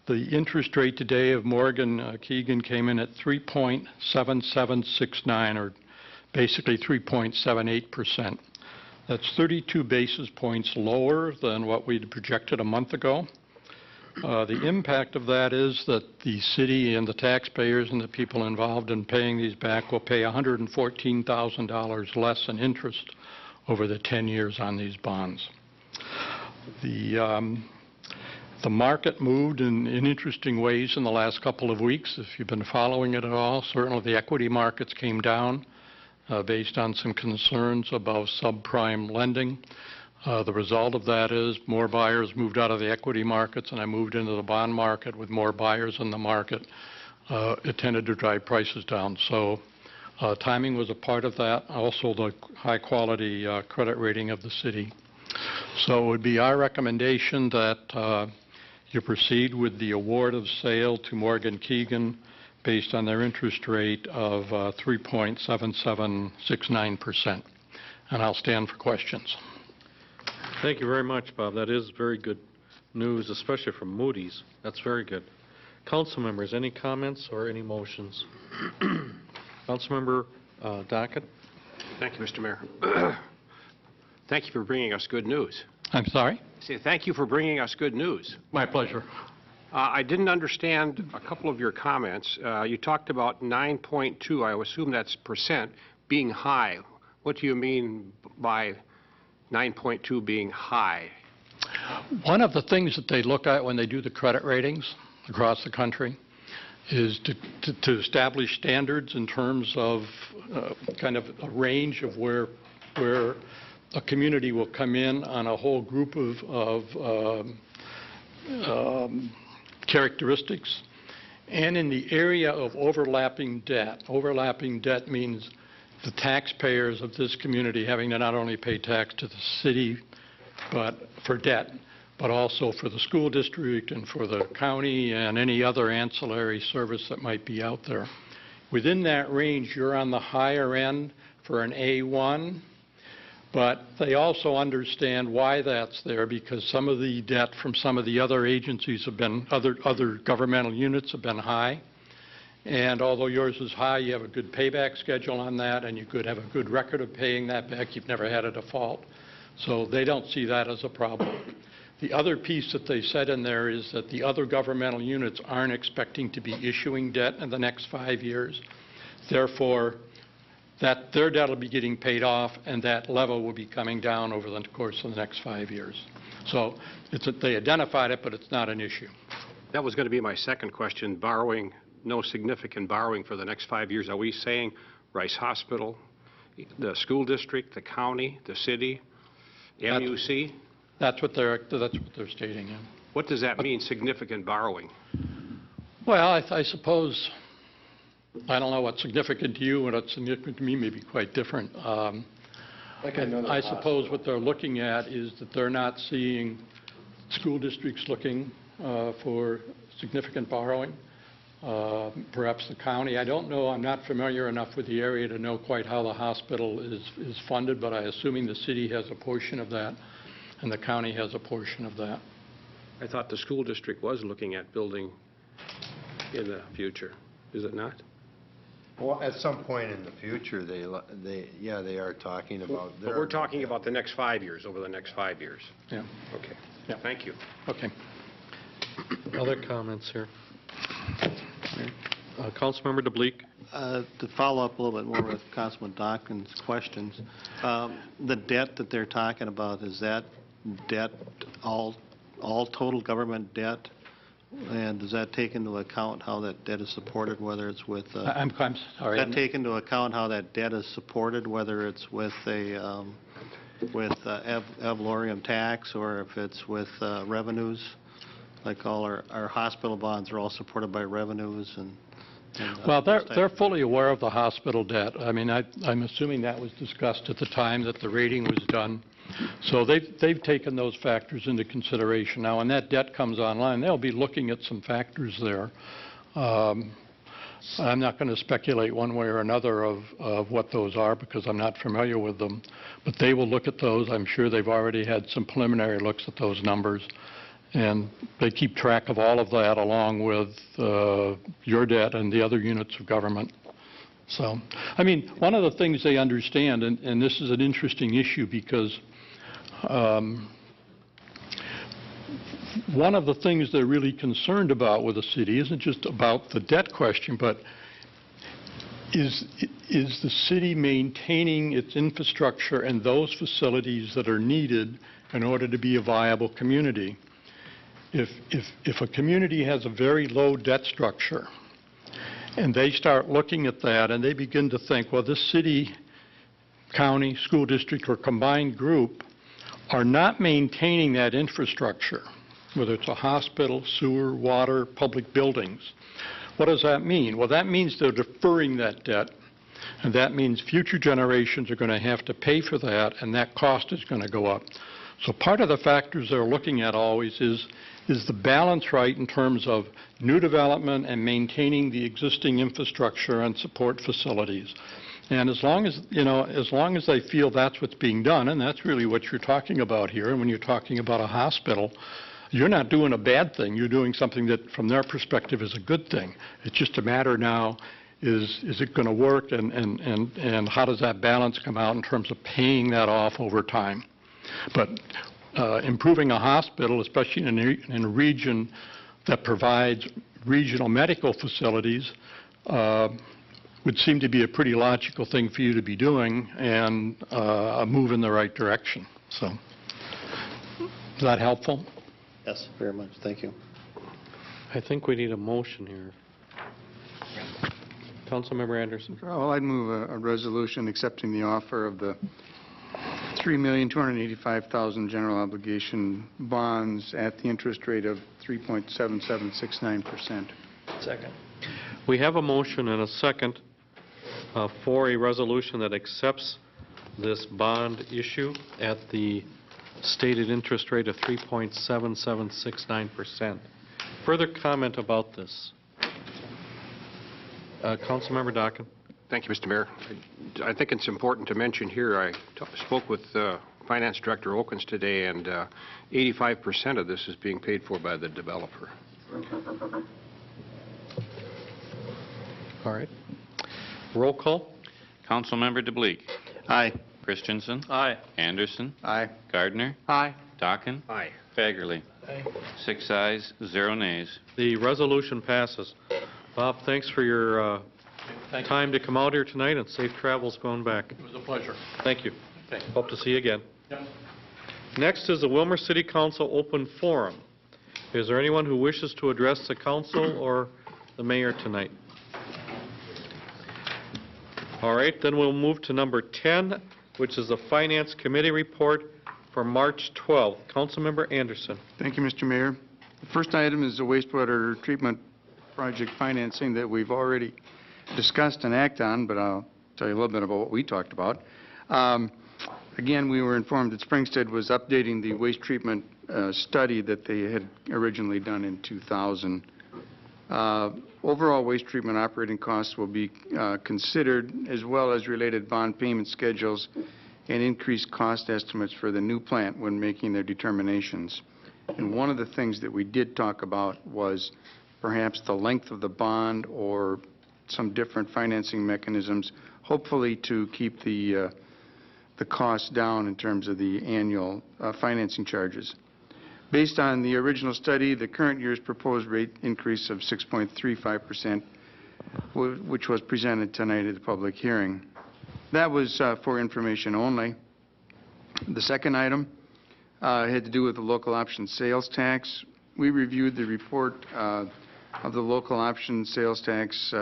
The interest rate today of Morgan Keegan came in at 3.7769, or basically 3.78%. That's 32 basis points lower than what we'd projected a month ago. The impact of that is that the city and the taxpayers and the people involved in paying these back will pay $114,000 less in interest over the 10 years on these bonds. The market moved in interesting ways in the last couple of weeks. If you've been following it at all, certainly the equity markets came down based on some concerns about subprime lending. The result of that is more buyers moved out of the equity markets, and I moved into the bond market with more buyers in the market. It tended to drive prices down. So timing was a part of that, also the high-quality credit rating of the city. So it would be our recommendation that you proceed with the award of sale to Morgan Keegan based on their interest rate of 3.7769%. And I'll stand for questions. Thank you very much, Bob. That is very good news, especially from Moody's. That's very good. Council members, any comments or any motions? Councilmember Dockett. Thank you, Mr. Mayor. Thank you for bringing us good news. I'm sorry? I say thank you for bringing us good news. My pleasure. I didn't understand a couple of your comments. You talked about 9.2, I assume that's percent, being high. What do you mean by 9.2 being high? One of the things that they look at when they do the credit ratings across the country is to establish standards in terms of kind of a range of where a community will come in on a whole group of characteristics. And in the area of overlapping debt means the taxpayers of this community having to not only pay tax to the city but for debt, but also for the school district and for the county and any other ancillary service that might be out there. Within that range, you're on the higher end for an A1, but they also understand why that's there, because some of the debt from some of the other agencies have been, other governmental units have been high. And although yours is high, you have a good payback schedule on that, and you could have a good record of paying that back. You've never had a default. So they don't see that as a problem. The other piece that they said in there is that the other governmental units aren't expecting to be issuing debt in the next 5 years. Therefore, that their debt will be getting paid off, and that level will be coming down over the course of the next 5 years. So they identified it, but it's not an issue. That was going to be my second question, borrowing, no significant borrowing for the next 5 years. Are we saying Rice Hospital, the school district, the county, the city, MUC? That's what they're stating, yeah. What does that mean, significant borrowing? Well, I suppose, I don't know what's significant to you and what's significant to me may be quite different. I suppose what they're looking at is that they're not seeing school districts looking for significant borrowing. Perhaps the county. I don't know. I'm not familiar enough with the area to know quite how the hospital is funded, but I'm assuming the city has a portion of that and the county has a portion of that. I thought the school district was looking at building in the future. Is it not? Well, at some point in the future, they are talking about. But we're talking about the next 5 years, over the next 5 years. Yeah. Okay. Yeah. Thank you. Okay. Other comments here? Councilmember DeBleek. To follow up a little bit more with Councilman Dawkins' questions, the debt that they're talking about, is that debt all total government debt? And does that take into account how that debt is supported, whether it's with... I'm sorry. Does that take into account how that debt is supported, whether it's with a with ad valorem tax or if it's with revenues, like all our hospital bonds are all supported by revenues and Well, those type they're of- fully aware of the hospital debt. I mean, I'm assuming that was discussed at the time that the rating was done. So they've taken those factors into consideration. Now, when that debt comes online, they'll be looking at some factors there. I'm not going to speculate one way or another of what those are because I'm not familiar with them. But they will look at those. I'm sure they've already had some preliminary looks at those numbers. And they keep track of all of that along with your debt and the other units of government. So, I mean, one of the things they understand, and this is an interesting issue because one of the things they're really concerned about with the city isn't just about the debt question, but is the city maintaining its infrastructure and those facilities that are needed in order to be a viable community. If a community has a very low debt structure and they start looking at that and they begin to think, well, this city, county, school district, or combined group are not maintaining that infrastructure, whether it's a hospital, sewer, water, public buildings. What does that mean? Well, that means they're deferring that debt, and that means future generations are going to have to pay for that, and that cost is going to go up. So part of the factors they're looking at always is the balance right in terms of new development and maintaining the existing infrastructure and support facilities. And as long as, as long as they feel that's what's being done, and that's really what you're talking about here, and when you're talking about a hospital, you're not doing a bad thing. You're doing something that, from their perspective, is a good thing. It's just a matter now, is it going to work, and how does that balance come out in terms of paying that off over time? But improving a hospital, especially in a region that provides regional medical facilities, would seem to be a pretty logical thing for you to be doing and a move in the right direction. So, is that helpful? Yes, very much. Thank you. I think we need a motion here. Councilmember Anderson. Well, I'd move a resolution accepting the offer of the $3,285,000 general obligation bonds at the interest rate of 3.7769%. Second. We have a motion and a second for a resolution that accepts this bond issue at the stated interest rate of 3.7769%. Further comment about this? Councilmember Dockin. Thank you, Mr. Mayor. I think it's important to mention here, I spoke with Finance Director Okens today, and 85% of this is being paid for by the developer. All right. Roll call. Councilmember DeBleek. Aye. Christensen. Aye. Anderson. Aye. Gardner. Aye. Dockin. Aye. Fagerly. 6 ayes, 0 nays. The resolution passes. Bob, thanks for your time to come out here tonight, and safe travels going back. It was a pleasure. Thank you. Thanks. Hope to see you again. Yep. Next is the Willmar City Council Open Forum. Is there anyone who wishes to address the council or the mayor tonight? All right, then we'll move to number 10, which is the Finance Committee report for March 12th. Councilmember Anderson. Thank you, Mr. Mayor. The first item is the wastewater treatment project financing that we've already discussed and acted on, but I'll tell you a little bit about what we talked about. Again, we were informed that Springstead was updating the waste treatment study that they had originally done in 2000. Overall waste treatment operating costs will be considered, as well as related bond payment schedules and increased cost estimates for the new plant when making their determinations. And one of the things that we did talk about was perhaps the length of the bond or some different financing mechanisms, hopefully to keep the costs down in terms of the annual financing charges. Based on the original study, the current year's proposed rate increase of 6.35%, which was presented tonight at the public hearing. That was for information only. The second item had to do with the local option sales tax. We reviewed the report of the local option sales tax,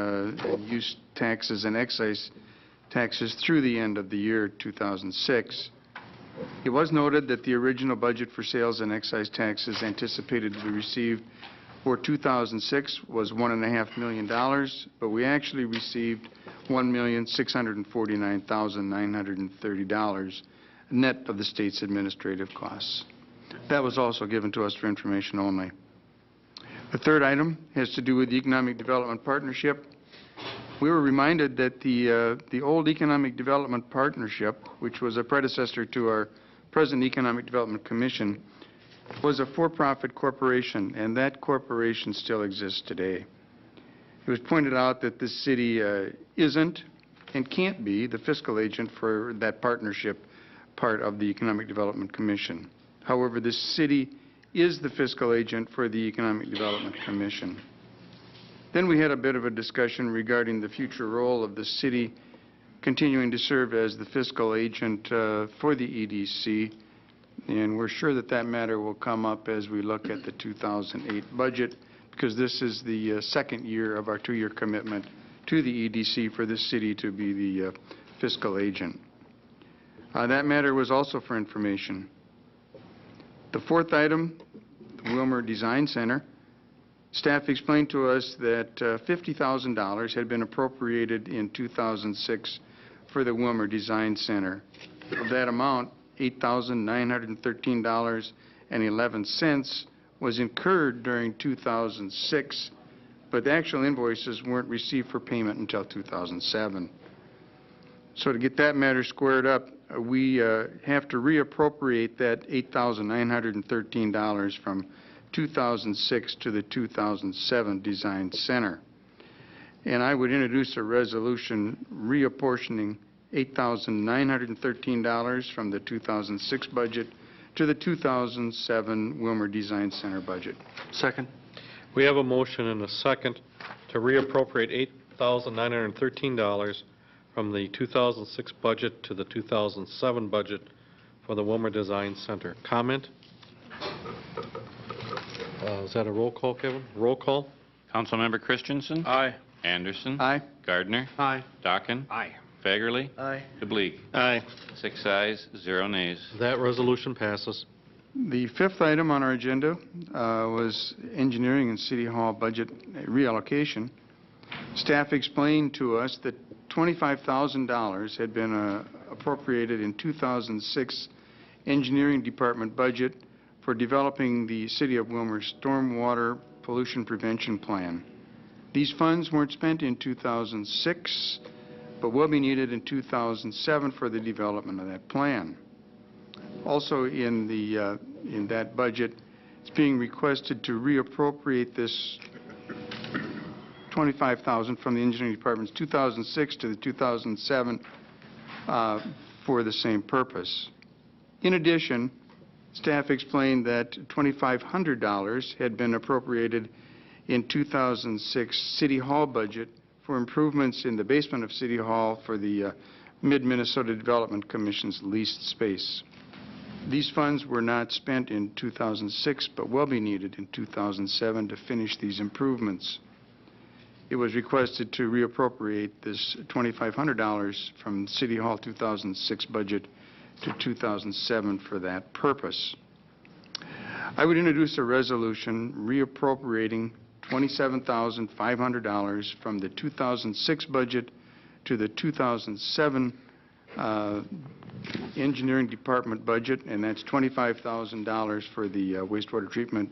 use taxes and excise taxes through the end of the year 2006. It was noted that the original budget for sales and excise taxes anticipated to be received for 2006 was $1.5 million, but we actually received $1,649,930 net of the state's administrative costs. That was also given to us for information only. The third item has to do with the Economic Development Partnership. We were reminded that the old Economic Development Partnership, which was a predecessor to our present Economic Development Commission, was a for-profit corporation, and that corporation still exists today. It was pointed out that the city isn't and can't be the fiscal agent for that partnership part of the Economic Development Commission. However, the city is the fiscal agent for the Economic Development Commission. Then we had a bit of a discussion regarding the future role of the city continuing to serve as the fiscal agent for the EDC, and we're sure that that matter will come up as we look at the 2008 budget, because this is the second year of our two-year commitment to the EDC for the city to be the fiscal agent. That matter was also for information. The fourth item, the Willmar Design Center. Staff explained to us that $50,000 had been appropriated in 2006 for the Willmar Design Center. Of that amount, $8,913.11 was incurred during 2006, but the actual invoices weren't received for payment until 2007. So to get that matter squared up, we have to reappropriate that $8,913 from 2006 to the 2007 Design Center. And I would introduce a resolution reapportioning $8,913 from the 2006 budget to the 2007 Willmar Design Center budget. Second. We have a motion and a second to reappropriate $8,913 from the 2006 budget to the 2007 budget for the Willmar Design Center. Comment? Is that a roll call, Kevin? Roll call? Councilmember Christensen. Aye. Anderson. Aye. Gardner. Aye. Dockin. Aye. Fagerly. Aye. DeBleek. Aye. 6 ayes, 0 nays. That resolution passes. The fifth item on our agenda was engineering and city hall budget reallocation. Staff explained to us that $25,000 had been appropriated in 2006 engineering department budget for developing the City of Willmar stormwater pollution prevention plan. These funds weren't spent in 2006, but will be needed in 2007 for the development of that plan. Also in that budget, it's being requested to reappropriate this $25,000 from the engineering department's 2006 to the 2007 for the same purpose. In addition, staff explained that $2,500 had been appropriated in 2006 City Hall budget for improvements in the basement of City Hall for the Mid-Minnesota Development Commission's leased space. These funds were not spent in 2006, but will be needed in 2007 to finish these improvements. It was requested to reappropriate this $2,500 from City Hall 2006 budget to 2007 for that purpose. I would introduce a resolution reappropriating $27,500 from the 2006 budget to the 2007 engineering department budget, and that's $25,000 for the wastewater treatment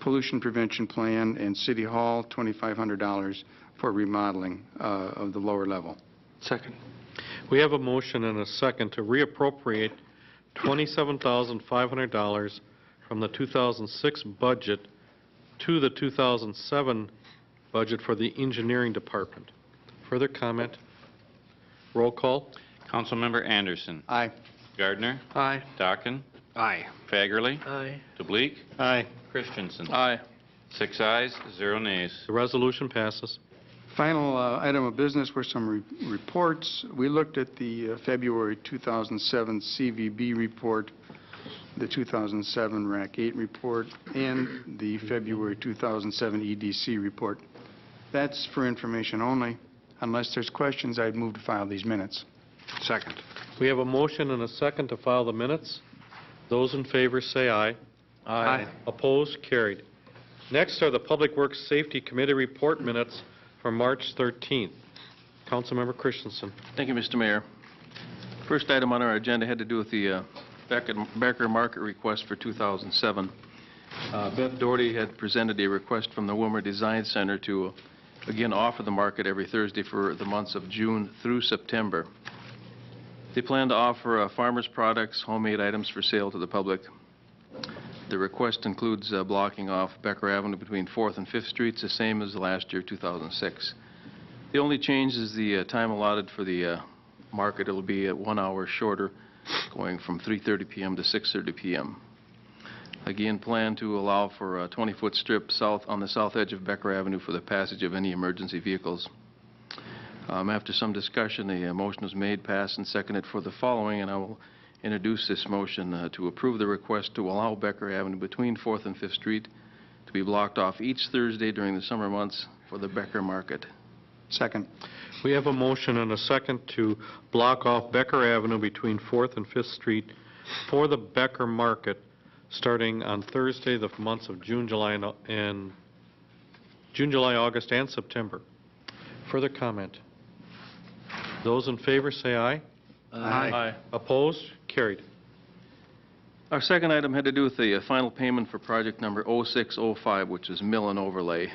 pollution prevention plan, and City Hall $2,500 for remodeling of the lower level. Second. We have a motion and a second to reappropriate $27,500 from the 2006 budget to the 2007 budget for the engineering department. Further comment? Roll call? Councilmember Anderson. Aye. Gardner. Aye. Dockin. Aye. Fagerly. Aye. DeBleek. Aye. Christensen. Aye. 6 ayes, 0 nays. The resolution passes. Final item of business were some reports. We looked at the February 2007 CVB report, the 2007 RAC 8 report, and the February 2007 EDC report. That's for information only. Unless there's questions, I'd move to file these minutes. Second. We have a motion and a second to file the minutes. Those in favor say aye. Aye. Opposed? Carried. Next are the Public Works Safety Committee report minutes from March 13th. Councilmember Christensen. Thank you, Mr. Mayor. First item on our agenda had to do with the Becker Market request for 2007. Beth Doherty had presented a request from the Willmar Design Center to, again, offer the market every Thursday for the months of June through September. They plan to offer farmers' products, homemade items for sale to the public. The request includes blocking off Becker Avenue between 4th and 5th Streets, the same as last year, 2006. The only change is the time allotted for the market. It will be 1 hour shorter, going from 3:30 p.m. to 6:30 p.m. Again, plan to allow for a 20-foot strip on the south edge of Becker Avenue for the passage of any emergency vehicles. After some discussion, the motion was made, passed, and seconded for the following, and I will introduce this motion to approve the request to allow Becker Avenue between 4th and 5th Street to be blocked off each Thursday during the summer months for the Becker Market. Second. We have a motion and a second to block off Becker Avenue between 4th and 5th Street for the Becker Market starting on Thursday, the months of June, July, August, and September. Further comment? Those in favor say aye. Aye. Opposed? Carried. Our second item had to do with the final payment for project number 0605, which is mill and overlay.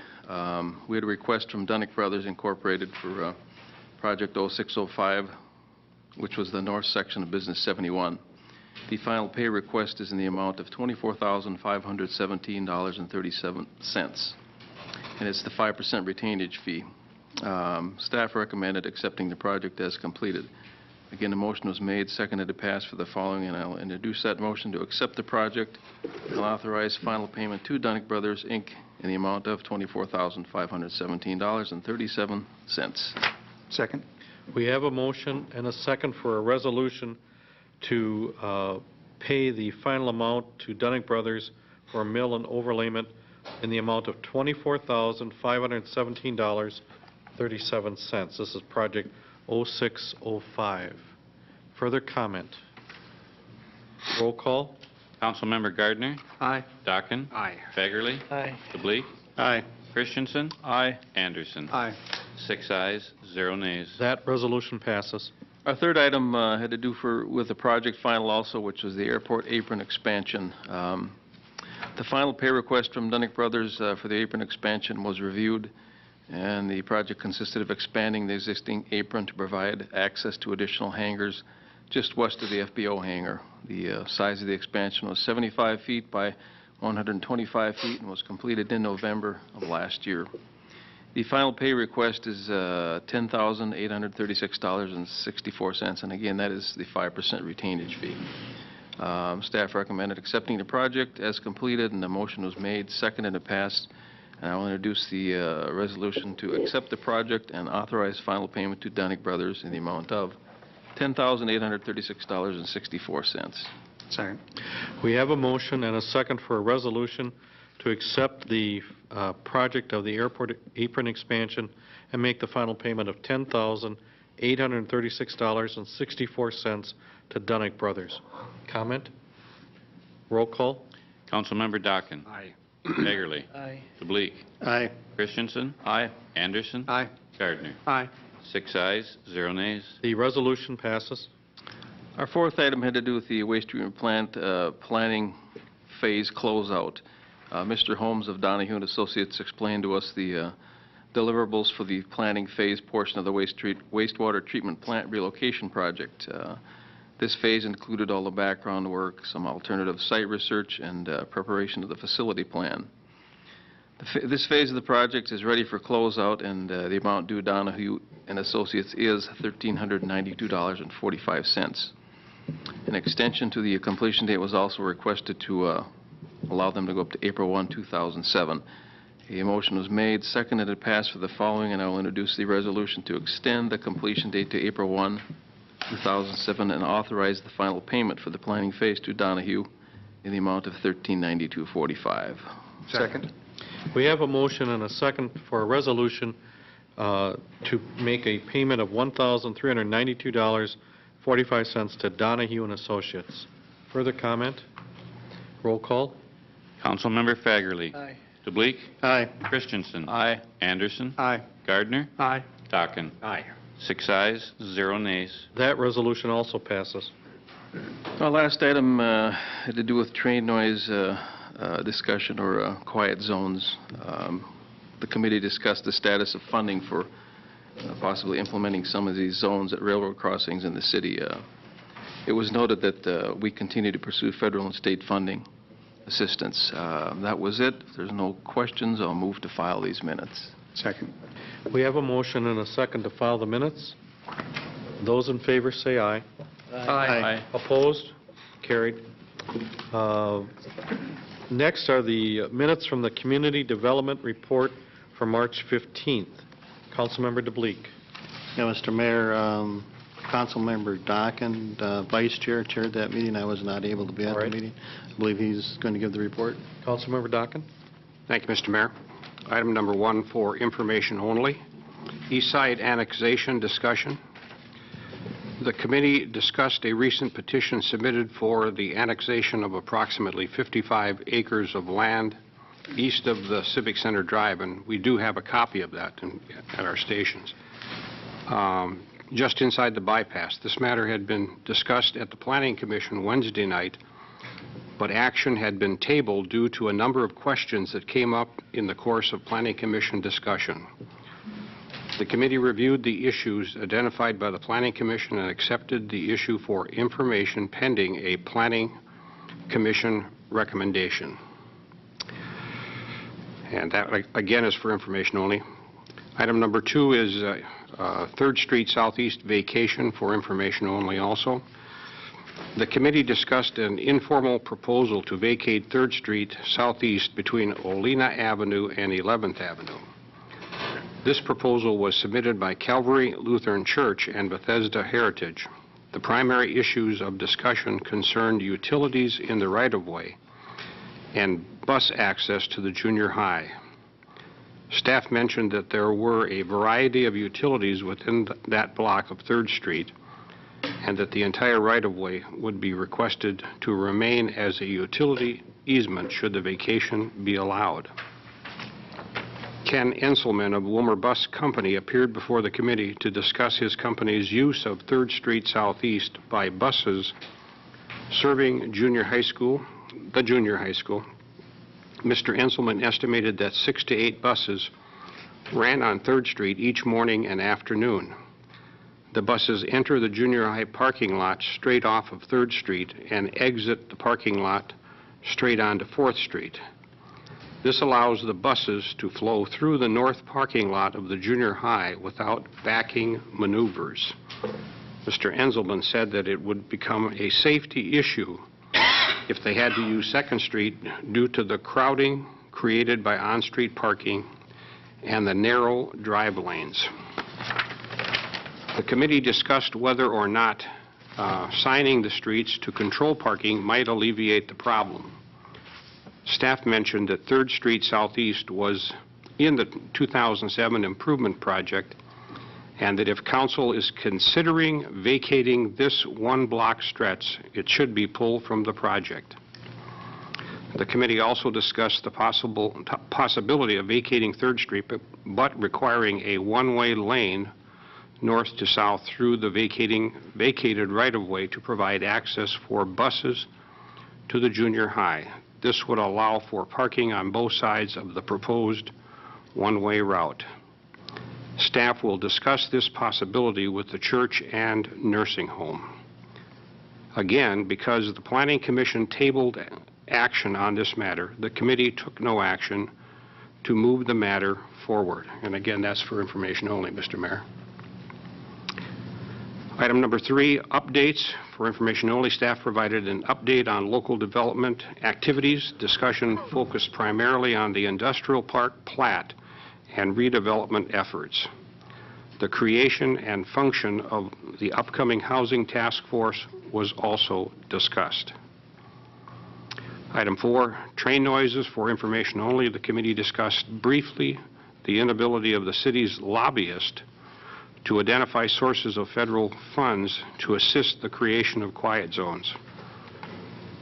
We had a request from Dunnick Brothers Incorporated for project 0605, which was the north section of Business 71. The final pay request is in the amount of $24,517.37, and it's the 5% retainage fee. Staff recommended accepting the project as completed. Again, a motion was made, seconded to pass for the following, and I'll introduce that motion to accept the project and authorize final payment to Dunnick Brothers, Inc. in the amount of $24,517.37. Second. We have a motion and a second for a resolution to pay the final amount to Dunnick Brothers for a mill and overlayment in the amount of $24,517.37. This is project 0605. Further comment? Roll call. Councilmember Gardner. Aye. Dockin. Aye. Fagerly. Aye. DeBleek. Aye. Christensen. Aye. Anderson. Aye. 6 ayes, 0 nays. That resolution passes. Our third item had to do with the project final also, which was the airport apron expansion. The final pay request from Dunnick Brothers for the apron expansion was reviewed, and the project consisted of expanding the existing apron to provide access to additional hangars just west of the FBO hangar. The size of the expansion was 75 feet by 125 feet and was completed in November of last year. The final pay request is $10,836.64, and again, that is the 5% retainage fee. Staff recommended accepting the project as completed, and the motion was made, seconded, and passed. And I will introduce the resolution to accept the project and authorize final payment to Dunnick Brothers in the amount of $10,836.64. Second. We have a motion and a second for a resolution to accept the project of the airport apron expansion and make the final payment of $10,836.64 to Dunnick Brothers. Comment? Roll call. Councilmember Dockin. Aye. Fagerly. Aye. DeBleek. Aye. Christensen. Aye. Anderson. Aye. Gardner. Aye. 6 ayes, 0 nays. The resolution passes. Our fourth item had to do with the waste treatment plant planning phase closeout. Mr. Holmes of Donahue and Associates explained to us the deliverables for the planning phase portion of the wastewater treatment plant relocation project. This phase included all the background work, some alternative site research, and preparation of the facility plan. This phase of the project is ready for closeout, and the amount due Donahue and Associates is $1,392.45. An extension to the completion date was also requested to allow them to go up to April 1, 2007. A motion was made, seconded, and passed for the following, and I will introduce the resolution to extend the completion date to April 1, 2007, and authorize the final payment for the planning phase to Donahue in the amount of $1,392.45. Second. We have a motion and a second for a resolution to make a payment of $1,392 45 to Donahue and Associates. Further comment? Roll call. Councilmember Fagerly. Aye. DeBleek. Aye. Christensen. Aye. Anderson. Aye. Gardner. Aye. Dockin. Aye. 6 ayes, 0 nays. That resolution also passes. Our last item had to do with train noise discussion or quiet zones. The committee discussed the status of funding for possibly implementing some of these zones at railroad crossings in the city. It was noted that we continue to pursue federal and state funding assistance. That was it. If there's no questions, I'll move to file these minutes. Second. We have a motion and a second to file the minutes. Those in favor say aye. Aye. Opposed? Carried. Next are the minutes from the Community Development Report for March 15th. Councilmember DeBleek. Yeah, Mr. Mayor, Councilmember Dockin, Vice Chair, chaired that meeting. I was not able to be at All the right. meeting. I believe he's going to give the report. Councilmember Dockin. Thank you, Mr. Mayor. Item number 1 for information only. East Side annexation discussion. The committee discussed a recent petition submitted for the annexation of approximately 55 acres of land east of the Civic Center Drive, and we do have a copy of that at our stations. Just inside the bypass. This matter had been discussed at the Planning Commission Wednesday night, but action had been tabled due to a number of questions that came up in the course of Planning Commission discussion. The committee reviewed the issues identified by the Planning Commission and accepted the issue for information pending a Planning Commission recommendation. And that, again, is for information only. Item number 2 is 3rd Street Southeast vacation for information only also. The committee discussed an informal proposal to vacate 3rd Street Southeast between Olena Avenue and 11th Avenue. This proposal was submitted by Calvary Lutheran Church and Bethesda Heritage. The primary issues of discussion concerned utilities in the right-of-way and bus access to the junior high. Staff mentioned that there were a variety of utilities within that block of 3rd Street and that the entire right-of-way would be requested to remain as a utility easement should the vacation be allowed. Ken Enselman of Willmar Bus Company appeared before the committee to discuss his company's use of 3rd Street Southeast by buses serving junior high school, the junior high school. Mr. Enselman estimated that 6 to 8 buses ran on 3rd Street each morning and afternoon. The buses enter the junior high parking lot straight off of 3rd Street and exit the parking lot straight onto 4th Street. This allows the buses to flow through the north parking lot of the junior high without backing maneuvers. Mr. Enselman said that it would become a safety issue if they had to use 2nd Street due to the crowding created by on-street parking and the narrow drive lanes. The committee discussed whether or not signing the streets to control parking might alleviate the problem. Staff mentioned that 3rd Street Southeast was in the 2007 improvement project and that if council is considering vacating this one-block stretch, it should be pulled from the project. The committee also discussed the possibility of vacating 3rd Street, but requiring a one-way lane north to south through the vacated right-of-way to provide access for buses to the junior high. This would allow for parking on both sides of the proposed one-way route. Staff will discuss this possibility with the church and nursing home. Again, because the Planning Commission tabled action on this matter, the committee took no action to move the matter forward. And again, that's for information only, Mr. Mayor. Item number 3, updates. For information only, staff provided an update on local development activities. Discussion focused primarily on the industrial park plat and redevelopment efforts. The creation and function of the upcoming housing task force was also discussed. Item 4, train noises. For information only, the committee discussed briefly the inability of the city's lobbyist to identify sources of federal funds to assist the creation of quiet zones.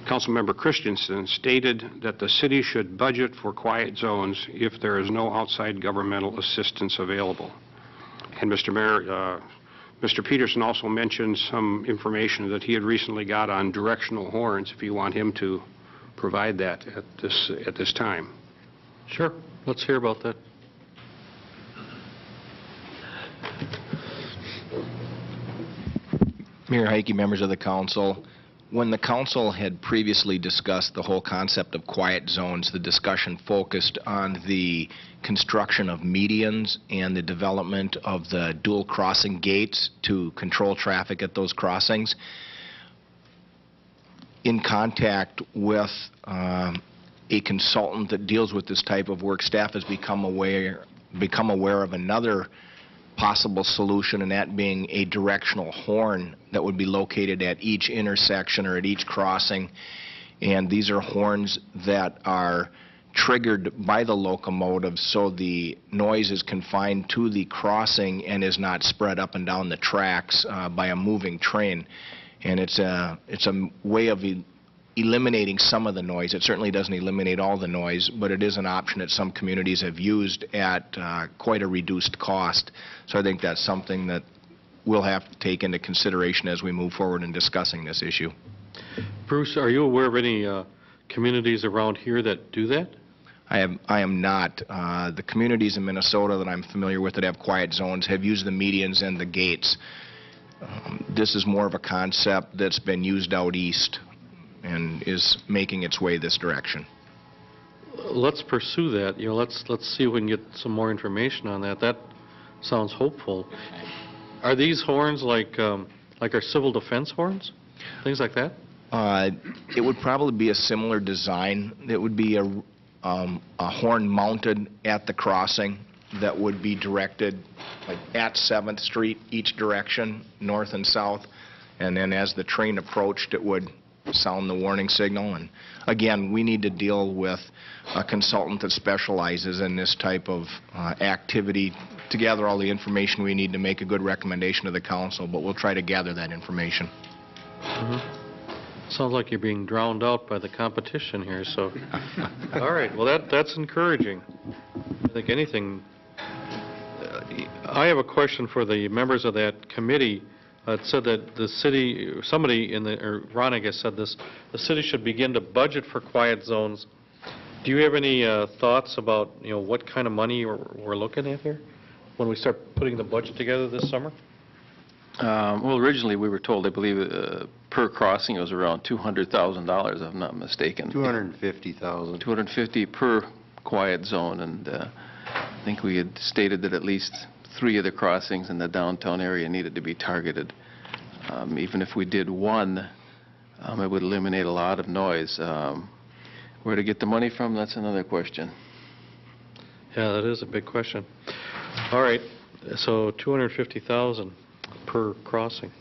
Councilmember Christensen stated that the city should budget for quiet zones if there is no outside governmental assistance available. And Mr. Mayor, Mr. Peterson also mentioned some information that he had recently got on directional horns, if you want him to provide that at this time. Sure, let's hear about that. Mayor Heike, members of the council, when the council had previously discussed the whole concept of quiet zones, the discussion focused on the construction of medians and the development of the dual crossing gates to control traffic at those crossings. In contact with a consultant that deals with this type of work, staff has become aware of another possible solution, and that being a directional horn that would be located at each intersection or at each crossing. And these are horns that are triggered by the locomotive, so the noise is confined to the crossing and is not spread up and down the tracks by a moving train. And it's a way of eliminating some of the noise. It certainly doesn't eliminate all the noise, but it is an option that some communities have used at quite a reduced cost. So I think that's something that we'll have to take into consideration as we move forward in discussing this issue. Bruce, are you aware of any communities around here that do that? I am not. The communities in Minnesota that I'm familiar with that have quiet zones have used the medians and the gates. This is more of a concept that's been used out east and is making its way this direction. Let's pursue that. You know, let's see if we can get some more information on that. That sounds hopeful. Are these horns like our civil defense horns, things like that? It would probably be a similar design. It would be a horn mounted at the crossing that would be directed like at 7th Street each direction, north and south, and then as the train approached it would sound the warning signal. And again, we need to deal with a consultant that specializes in this type of activity to gather all the information we need to make a good recommendation to the council, but we'll try to gather that information. Sounds like you're being drowned out by the competition here, so. All right, well, that's encouraging. I think anything. I have a question for the members of that committee. It said that the city, somebody in the, or Ron, I guess, said this, the city should begin to budget for quiet zones. Do you have any thoughts about, you know, what kind of money we're looking at here when we start putting the budget together this summer? Well, originally we were told, I believe, per crossing it was around $200,000, if I'm not mistaken. $250,000. $250 per quiet zone, and I think we had stated that at least 3 of the crossings in the downtown area needed to be targeted. Even if we did one, it would eliminate a lot of noise. Where to get the money from, that's another question. Yeah, that is a big question. All right, so $250,000 per crossing.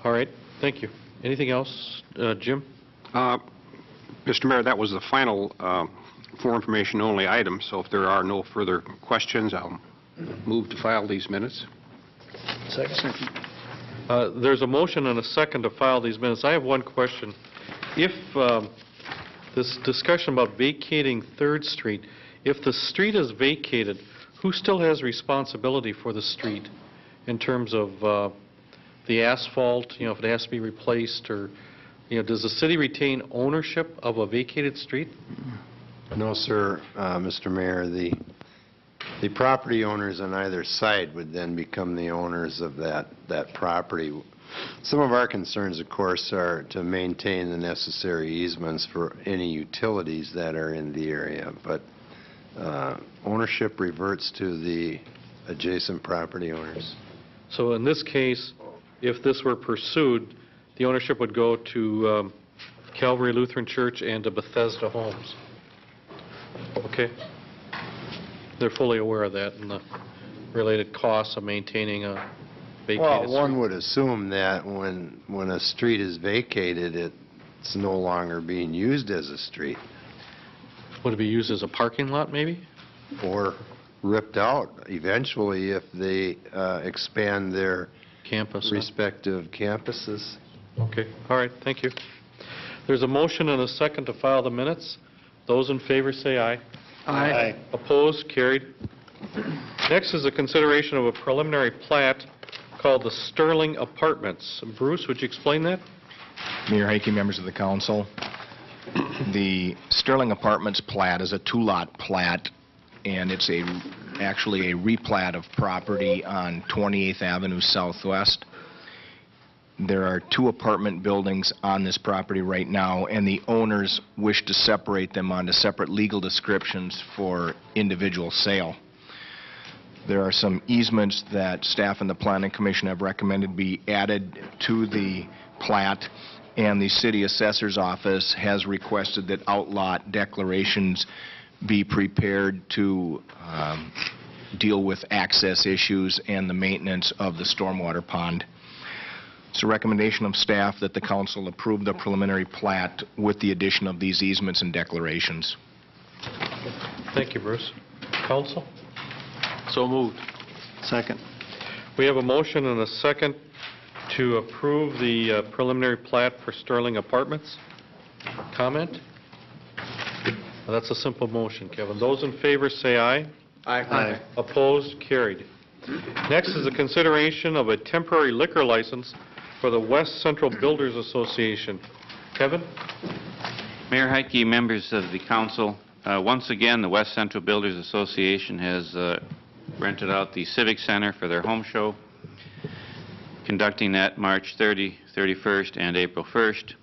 All right, thank you. Anything else, Jim? Mr. Mayor, that was the final for information only item, so if there are no further questions, I'll move to file these minutes. Second. There's a motion and a second to file these minutes. I have one question. If this discussion about vacating 3rd Street, if the street is vacated, who still has responsibility for the street in terms of the asphalt, you know, if it has to be replaced, or, you know, does the city retain ownership of a vacated street? No, sir, Mr. Mayor. The property owners on either side would then become the owners of that property. Some of our concerns, of course, are to maintain the necessary easements for any utilities that are in the area, but ownership reverts to the adjacent property owners. So in this case, if this were pursued, the ownership would go to Calvary Lutheran Church and to Bethesda Homes. Okay? They're fully aware of that and the related costs of maintaining a vacated street. Well, one would assume that when a street is vacated, it's no longer being used as a street. Would it be used as a parking lot, maybe? Or ripped out eventually if they expand their Campus. respective campuses. Okay, all right, thank you. There's a motion and a second to file the minutes. Those in favor say aye. Aye. Opposed, carried. Next is a consideration of a preliminary plat called the Sterling Apartments. Bruce, would you explain that? Mayor Heike, members of the council, the Sterling Apartments plat is a two-lot plat, and it's actually a replat of property on 28th Avenue Southwest. There are two apartment buildings on this property right now, and the owners wish to separate them onto separate legal descriptions for individual sale. There are some easements that staff and the Planning Commission have recommended be added to the plat, and the City Assessor's Office has requested that outlot declarations be prepared to deal with access issues and the maintenance of the stormwater pond. It's a recommendation of staff that the council approve the preliminary plat with the addition of these easements and declarations. Thank you, Bruce. Council? So moved. Second. We have a motion and a second to approve the preliminary plat for Sterling Apartments. Comment? Well, that's a simple motion, Kevin. Those in favor say aye. Aye. Opposed, carried. Next is a consideration of a temporary liquor license for the West Central Builders Association. Kevin? Mayor Heike, members of the council, once again, the West Central Builders Association has rented out the Civic Center for their home show, conducting that March 30, 31st, and April 1st.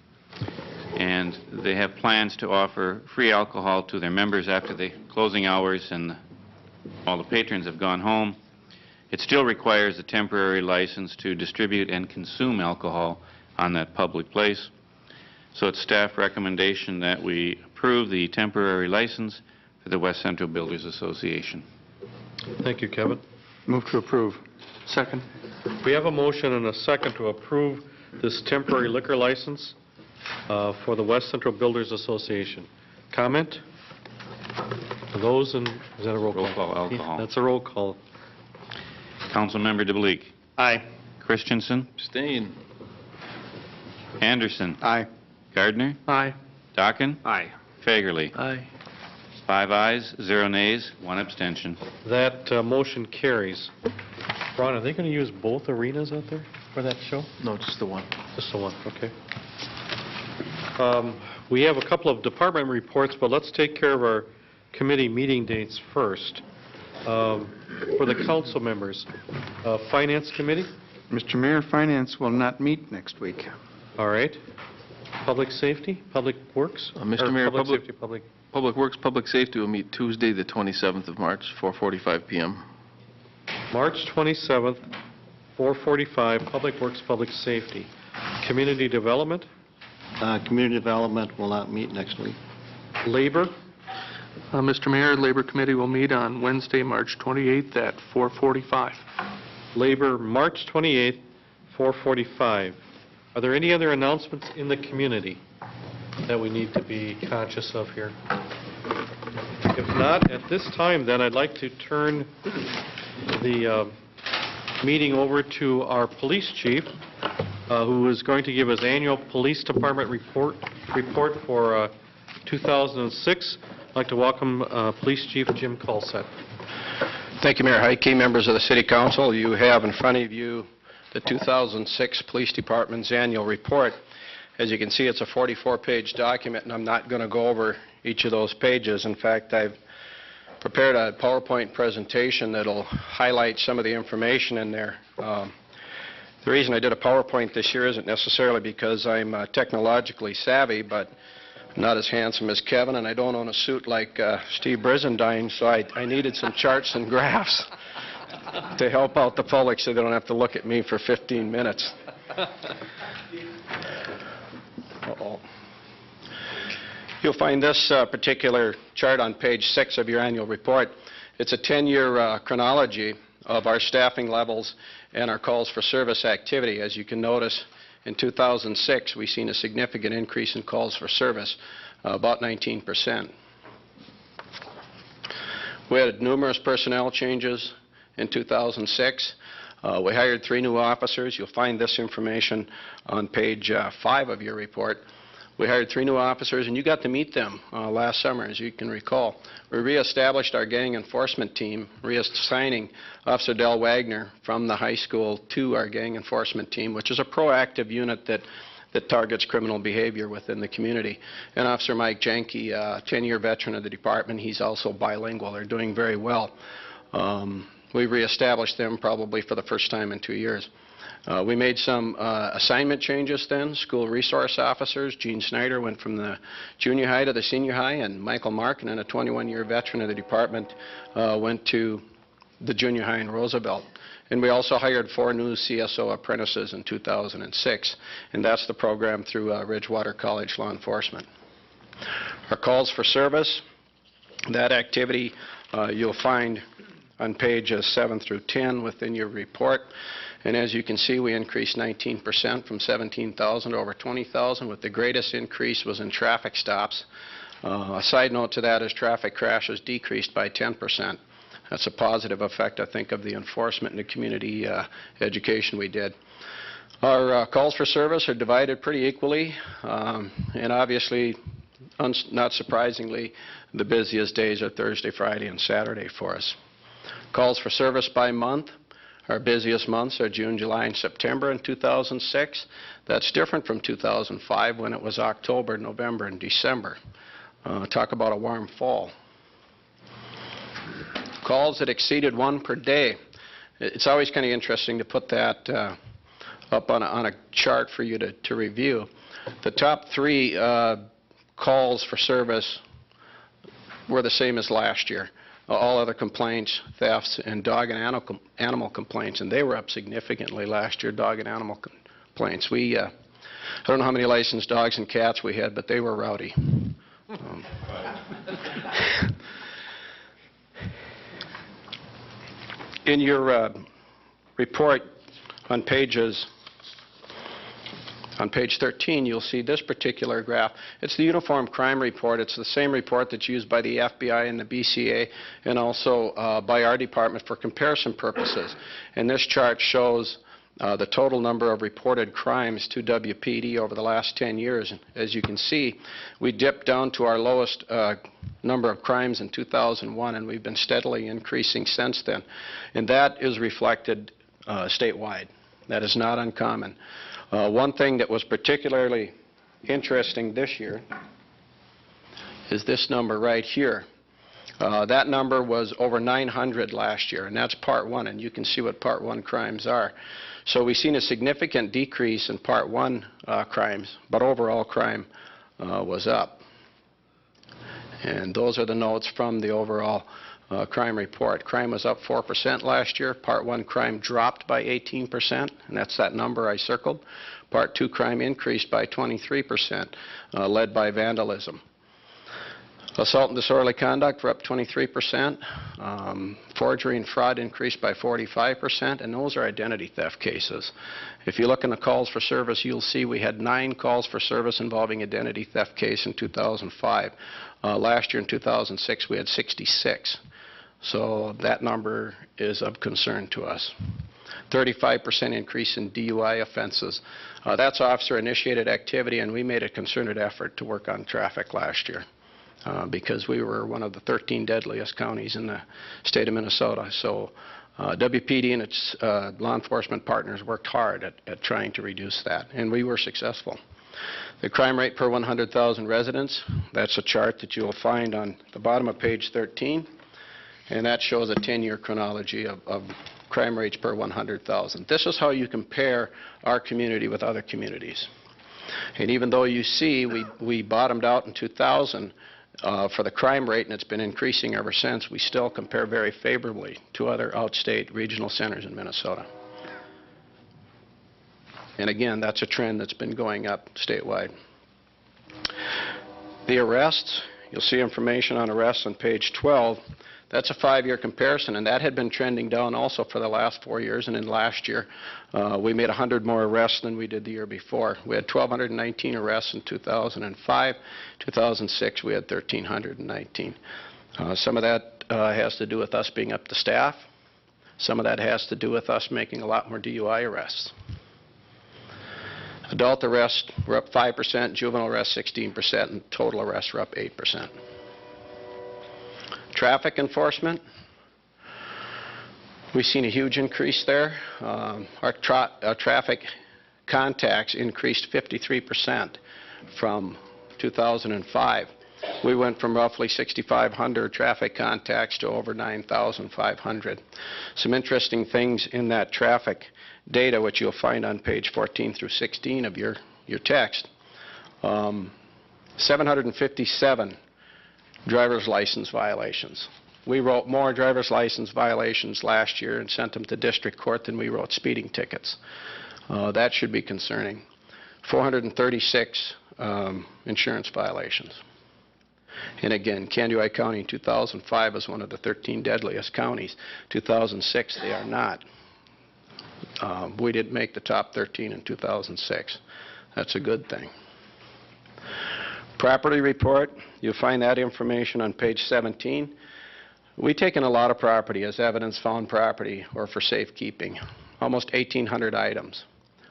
And they have plans to offer free alcohol to their members after the closing hours and all the patrons have gone home. It still requires a temporary license to distribute and consume alcohol on that public place. So it's staff recommendation that we approve the temporary license for the West Central Builders Association. Thank you, Kevin. Move to approve. Second. We have a motion and a second to approve this temporary liquor license for the West Central Builders Association. Comment? For those in, is that a roll call? Roll call, alcohol. That's a roll call. Councilmember DeBleek. Aye. Christensen. Abstain. Anderson. Aye. Gardner. Aye. Dockin. Aye. Fagerly. Aye. 5 ayes, 0 nays, 1 abstention. That motion carries. Ron, are they going to use both arenas out there for that show? No, just the one. Just the one, okay. We have a couple of department reports, but let's take care of our committee meeting dates first. For the council members, Finance Committee, Mr. Mayor, Finance will not meet next week. all right. Public Safety, Public Works? Mr. Or Mayor, Public Safety, Public... Public Works, Public Safety will meet Tuesday, the 27th of March, 4:45 p.m. March 27th, 4:45, Public Works, Public Safety. Community Development, Community Development will not meet next week. Labor, Mr. Mayor, Labor Committee will meet on Wednesday, March 28th at 4:45. Labor, March 28th, 4:45. Are there any other announcements in the community that we need to be conscious of here? If not, at this time, then I'd like to turn the meeting over to our police chief, who is going to give his annual police department report for 2006. I'd like to welcome Police Chief Jim Culsett. Thank you, Mayor Heike. Members of the City Council, you have in front of you the 2006 Police Department's annual report. As you can see, it's a 44-page document, and I'm not going to go over each of those pages. In fact, I've prepared a PowerPoint presentation that'll highlight some of the information in there. The reason I did a PowerPoint this year isn't necessarily because I'm technologically savvy, but I'm not as handsome as Kevin, and I don't own a suit like Steve Brizendine, so I needed some charts and graphs to help out the public so they don't have to look at me for 15 minutes. Uh-oh. You'll find this particular chart on page 6 of your annual report. It's a 10-year chronology of our staffing levels and our calls for service activity. As you can notice, in 2006, we've seen a significant increase in calls for service, about 19%. We had numerous personnel changes in 2006. We hired 3 new officers. You'll find this information on page 5 of your report. We hired 3 new officers, and you got to meet them last summer, as you can recall. We reestablished our gang enforcement team, reassigning Officer Del Wagner from the high school to our gang enforcement team, which is a proactive unit that targets criminal behavior within the community. And Officer Mike Janke, a 10-year veteran of the department, he's also bilingual. They're doing very well. We reestablished them probably for the first time in 2 years. We made some assignment changes then. School resource officers, Gene Snyder went from the junior high to the senior high, and Michael Markinen, a 21-year veteran of the department, went to the junior high in Roosevelt. And we also hired 4 new CSO apprentices in 2006, and that's the program through Ridgewater College Law Enforcement. Our calls for service, that activity you'll find on pages 7 through 10 within your report. And as you can see, we increased 19% from 17,000 to over 20,000, with the greatest increase was in traffic stops. A side note to that is traffic crashes decreased by 10%. That's a positive effect, I think, of the enforcement and the community education we did. Our calls for service are divided pretty equally, and obviously, not surprisingly, the busiest days are Thursday, Friday, and Saturday for us. Calls for service by month. Our busiest months are June, July, and September in 2006. That's different from 2005 when it was October, November, and December. Talk about a warm fall. Calls that exceeded 1 per day. It's always kind of interesting to put that up on a chart for you to review. The top 3 calls for service were the same as last year. All other complaints, thefts, and dog and animal complaints, and they were up significantly last year, dog and animal complaints. I don't know how many licensed dogs and cats we had, but they were rowdy. In your report on page 13, you'll see this particular graph. It's the Uniform Crime Report. It's the same report that's used by the FBI and the BCA and also by our department for comparison purposes. And this chart shows the total number of reported crimes to WPD over the last 10 years. And as you can see, we dipped down to our lowest number of crimes in 2001, and we've been steadily increasing since then. And that is reflected statewide. That is not uncommon. One thing that was particularly interesting this year is this number right here. That number was over 900 last year, and that's Part 1, and you can see what Part 1 crimes are. So we've seen a significant decrease in Part 1 crimes, but overall crime was up. And those are the notes from the overall crime report. Crime was up 4% last year. Part 1 crime dropped by 18%, and that's that number I circled. Part 2 crime increased by 23%, led by vandalism. Assault and disorderly conduct were up 23%. Forgery and fraud increased by 45%, and those are identity theft cases. If you look in the calls for service, you'll see we had 9 calls for service involving identity theft case in 2005. Last year in 2006, we had 66. So that number is of concern to us. 35% increase in DUI offenses. That's officer-initiated activity, and we made a concerted effort to work on traffic last year because we were one of the 13 deadliest counties in the state of Minnesota. So WPD and its law enforcement partners worked hard at trying to reduce that, and we were successful. The crime rate per 100,000 residents, that's a chart that you'll find on the bottom of page 13, and that shows a 10-year chronology of crime rates per 100,000. This is how you compare our community with other communities. And even though you see we bottomed out in 2000 for the crime rate, and it's been increasing ever since, we still compare very favorably to other outstate regional centers in Minnesota. And again, that's a trend that's been going up statewide. The arrests, you'll see information on arrests on page 12. That's a 5-year comparison, and that had been trending down also for the last 4 years. And in last year, we made 100 more arrests than we did the year before. We had 1,219 arrests in 2005. 2006, we had 1,319. Some of that has to do with us being up to staff. Some of that has to do with us making a lot more DUI arrests. Adult arrests were up 5%, juvenile arrests 16%, and total arrests were up 8%. Traffic enforcement, we've seen a huge increase there. Our traffic contacts increased 53% from 2005. We went from roughly 6,500 traffic contacts to over 9,500. Some interesting things in that traffic data, which you'll find on page 14 through 16 of your text. 757 driver's license violations. We wrote more driver's license violations last year and sent them to district court than we wrote speeding tickets. That should be concerning. 436 insurance violations. And again, Candioi County in 2005 was one of the 13 deadliest counties. 2006, they are not. We didn't make the top 13 in 2006. That's a good thing. Property report, you'll find that information on page 17. We've taken a lot of property as evidence found property or for safekeeping. Almost 1,800 items.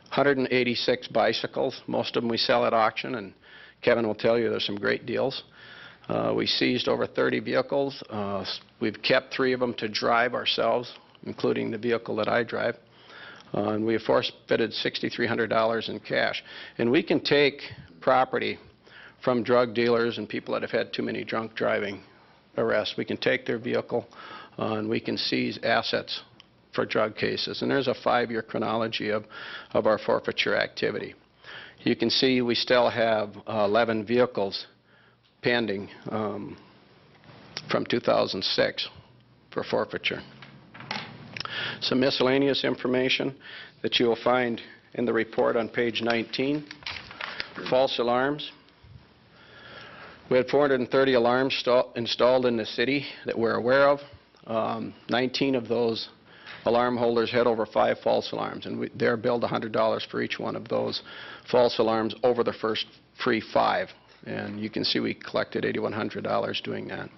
186 bicycles. Most of them we sell at auction, and Kevin will tell you there's some great deals. We seized over 30 vehicles. We've kept 3 of them to drive ourselves, including the vehicle that I drive. And we have forfeited $6,300 in cash. And we can take property from drug dealers and people that have had too many drunk driving arrests. We can take their vehicle and we can seize assets for drug cases. And there's a 5-year chronology of our forfeiture activity. You can see we still have 11 vehicles pending from 2006 for forfeiture. Some miscellaneous information that you will find in the report on page 19. False alarms. We had 430 alarms installed in the city that we're aware of. 19 of those alarm holders had over 5 false alarms, and they're billed $100 for each one of those false alarms over the first free 5. And you can see we collected $8,100 doing that.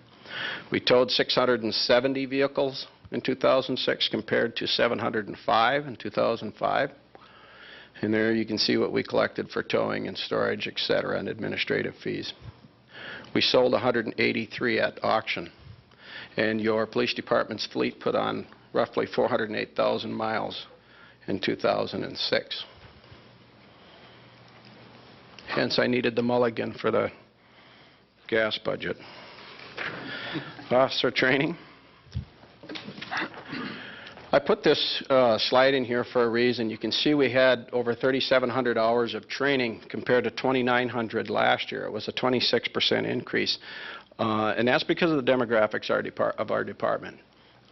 We towed 670 vehicles in 2006 compared to 705 in 2005. And there you can see what we collected for towing and storage, etc., and administrative fees. We sold 183 at auction. And your police department's fleet put on roughly 408,000 miles in 2006. Hence, I needed the mulligan for the gas budget. Officer training. I put this slide in here for a reason. You can see we had over 3,700 hours of training compared to 2,900 last year. It was a 26% increase. And that's because of the demographics of our department.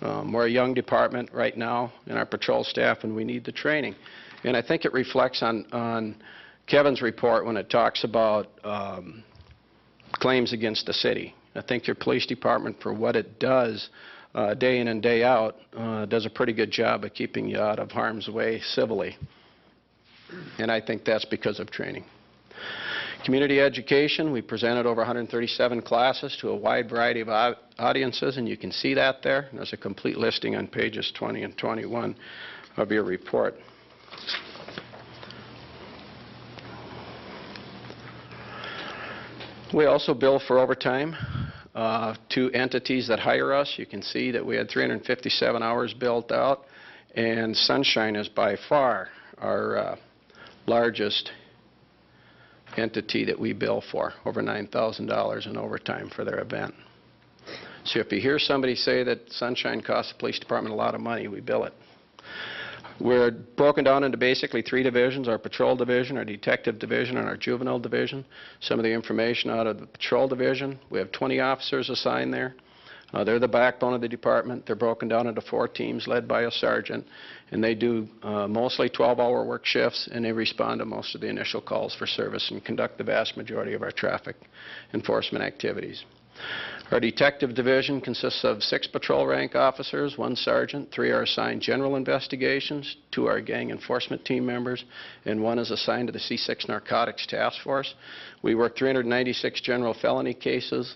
We're a young department right now in our patrol staff, and we need the training. And I think it reflects on Kevin's report when it talks about claims against the city. I think your police department, for what it does day in and day out, does a pretty good job of keeping you out of harm's way civilly. And I think that's because of training. Community education, we presented over 137 classes to a wide variety of audiences, and you can see that there. There's a complete listing on pages 20 and 21 of your report. We also bill for overtime to entities that hire us. You can see that we had 357 hours built out, and Sunshine is by far our largest entity that we bill for, over $9,000 in overtime for their event. So if you hear somebody say that Sunshine costs the police department a lot of money, we bill it. We're broken down into basically 3 divisions, our patrol division, our detective division, and our juvenile division. Some of the information out of the patrol division, we have 20 officers assigned there. They're the backbone of the department. They're broken down into 4 teams led by a sergeant, and they do mostly 12-hour work shifts, and they respond to most of the initial calls for service and conduct the vast majority of our traffic enforcement activities. Our detective division consists of 6 patrol rank officers, 1 sergeant, 3 are assigned general investigations, 2 are gang enforcement team members, and 1 is assigned to the C6 Narcotics Task Force. We work 396 general felony cases,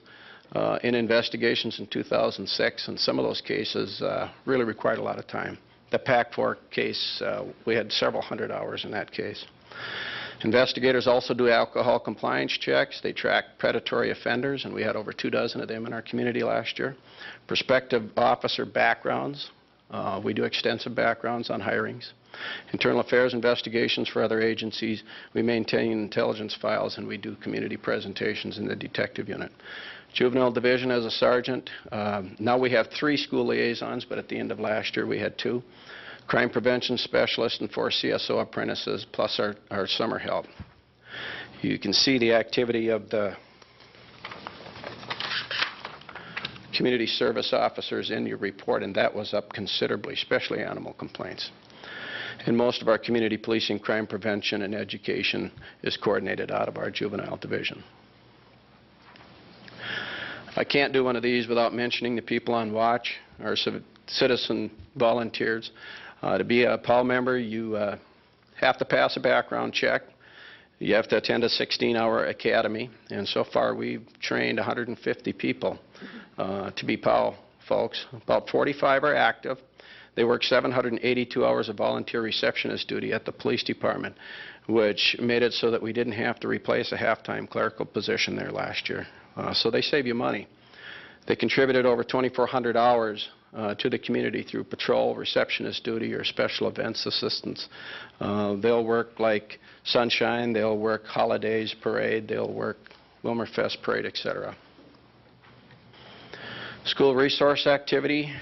in investigations in 2006, and some of those cases really required a lot of time. The PAC-4 case, we had several hundred hours in that case. Investigators also do alcohol compliance checks. They track predatory offenders, and we had over 24 of them in our community last year. Prospective officer backgrounds. We do extensive backgrounds on hirings. Internal affairs investigations for other agencies. We maintain intelligence files, and we do community presentations in the detective unit. Juvenile division as a sergeant. Now we have 3 school liaisons, but at the end of last year we had 2. Crime prevention specialist and 4 CSO apprentices, plus our summer help. You can see the activity of the community service officers in your report, and that was up considerably, especially animal complaints. And most of our community policing, crime prevention, and education is coordinated out of our juvenile division. I can't do one of these without mentioning the people on watch, our citizen volunteers. To be a PAL member, you have to pass a background check. You have to attend a 16-hour academy, and so far we've trained 150 people to be PAL folks. About 45 are active. They work 782 hours of volunteer receptionist duty at the police department, which made it so that we didn't have to replace a half-time clerical position there last year. So they save you money. They contributed over 2,400 hours to the community through patrol, receptionist duty, or special events assistance. They'll work like Sunshine, they'll work holidays, parade, they'll work Willmar Fest parade, etc. School resource activity.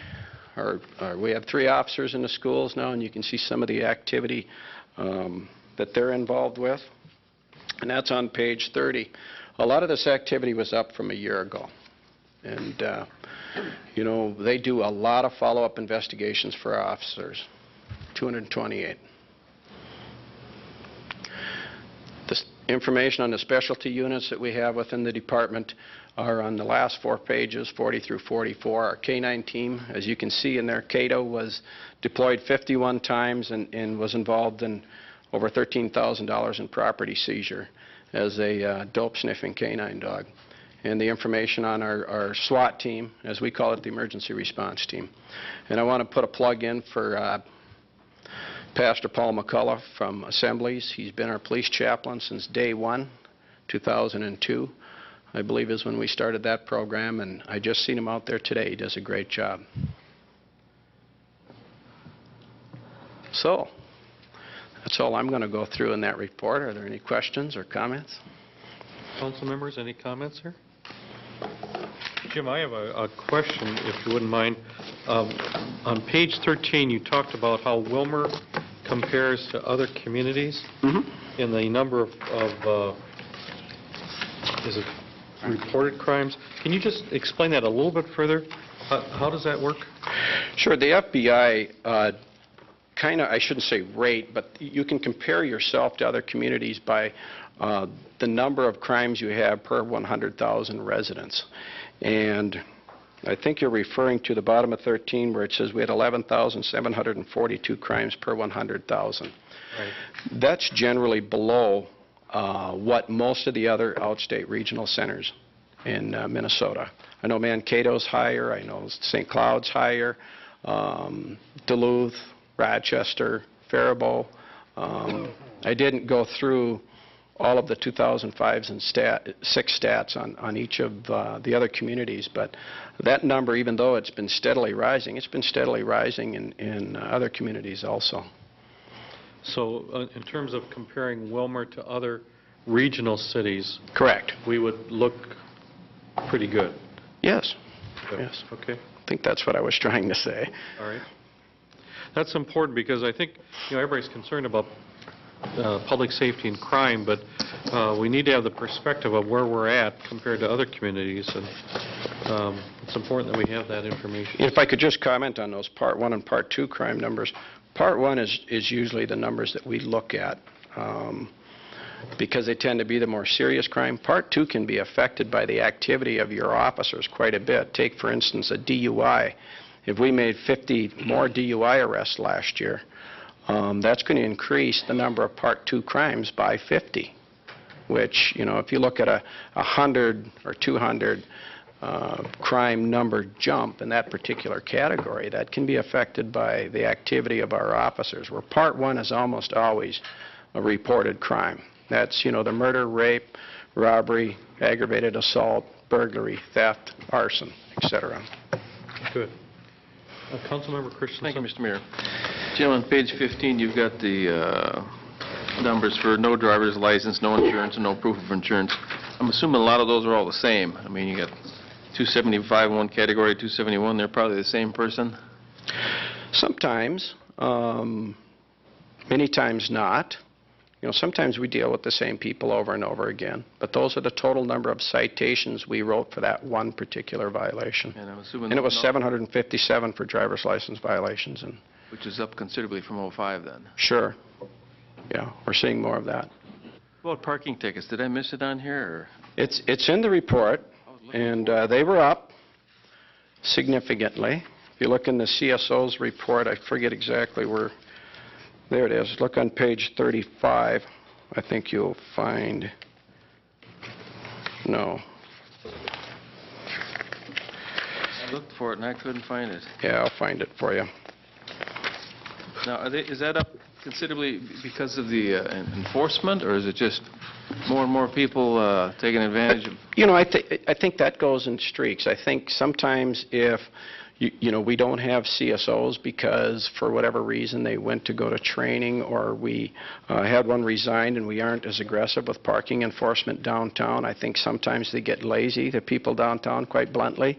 We have 3 officers in the schools now, and you can see some of the activity that they're involved with. And that's on page 30. A lot of this activity was up from a year ago. And, you know, they do a lot of follow-up investigations for our officers, 228. The information on the specialty units that we have within the department are on the last 4 pages, 40 through 44. Our K-9 team, as you can see in there, Cato was deployed 51 times and was involved in over $13,000 in property seizure as a dope-sniffing canine dog. And the information on our SWAT team, as we call it, the emergency response team. And I want to put a plug in for Pastor Paul McCullough from Assemblies. He's been our police chaplain since day 1, 2002. I believe is when we started that program, and I just seen him out there today. He does a great job. So, that's all I'm going to go through in that report. Are there any questions or comments? Council members, any comments here? Jim, I have a question, if you wouldn't mind. On page 13, you talked about how Willmar compares to other communities in the number of is it reported crimes. Can you just explain that a little bit further? How does that work? Sure. The FBI kind of, I shouldn't say rate, but you can compare yourself to other communities by the number of crimes you have per 100,000 residents. And I think you're referring to the bottom of 13 where it says we had 11,742 crimes per 100,000. Right. That's generally below what most of the other outstate regional centers in Minnesota. I know Mankato's higher, I know St. Cloud's higher, Duluth, Rochester, Faribault. I didn't go through all of the 2005s and 6 stats on each of the other communities, but that number, even though it's been steadily rising, it's been steadily rising in other communities also. So in terms of comparing Willmar to other regional cities, correct, we would look pretty good. Yes. Good. Yes. Okay. I think that's what I was trying to say. All right. That's important because I think, you know, everybody's concerned about public safety and crime, but we need to have the perspective of where we're at compared to other communities, and it's important that we have that information. If I could just comment on those Part 1 and Part 2 crime numbers. Part 1 is usually the numbers that we look at because they tend to be the more serious crime. Part 2 can be affected by the activity of your officers quite a bit. Take, for instance, a DUI. If we made 50 more DUI arrests last year, that's going to increase the number of Part 2 crimes by 50, which, you know, if you look at 100 or 200, crime number jump in that particular category, that can be affected by the activity of our officers, where Part 1 is almost always a reported crime. That's, the murder, rape, robbery, aggravated assault, burglary, theft, arson, etc. Good. Councilmember Christensen. Thank you, Mr. Mayor. Jim, on page 15, you've got the numbers for no driver's license, no insurance, and no proof of insurance. I'm assuming a lot of those are all the same. I mean, you got 275 in one category, 271, they're probably the same person? Sometimes, many times not. Sometimes we deal with the same people over and over again, but those are the total number of citations we wrote for that one particular violation. And I'm assuming And it was 757 for driver's license violations. And which is up considerably from '05 then. sure, yeah, we're seeing more of that. What about parking tickets? Did I miss it on here? Or? It's in the report, and they were up significantly. If you look in the CSO's report, I forget exactly where. There it is. Look on page 35. I think you'll find, no. I looked for it and I couldn't find it. Yeah, I'll find it for you. Now, is that up considerably because of the enforcement, or is it just more and more people taking advantage of? I think that goes in streaks. I think sometimes if we don't have CSOs because for whatever reason they went to go to training, or we had one resigned and we aren't as aggressive with parking enforcement downtown. I think sometimes they get lazy, the people downtown, quite bluntly.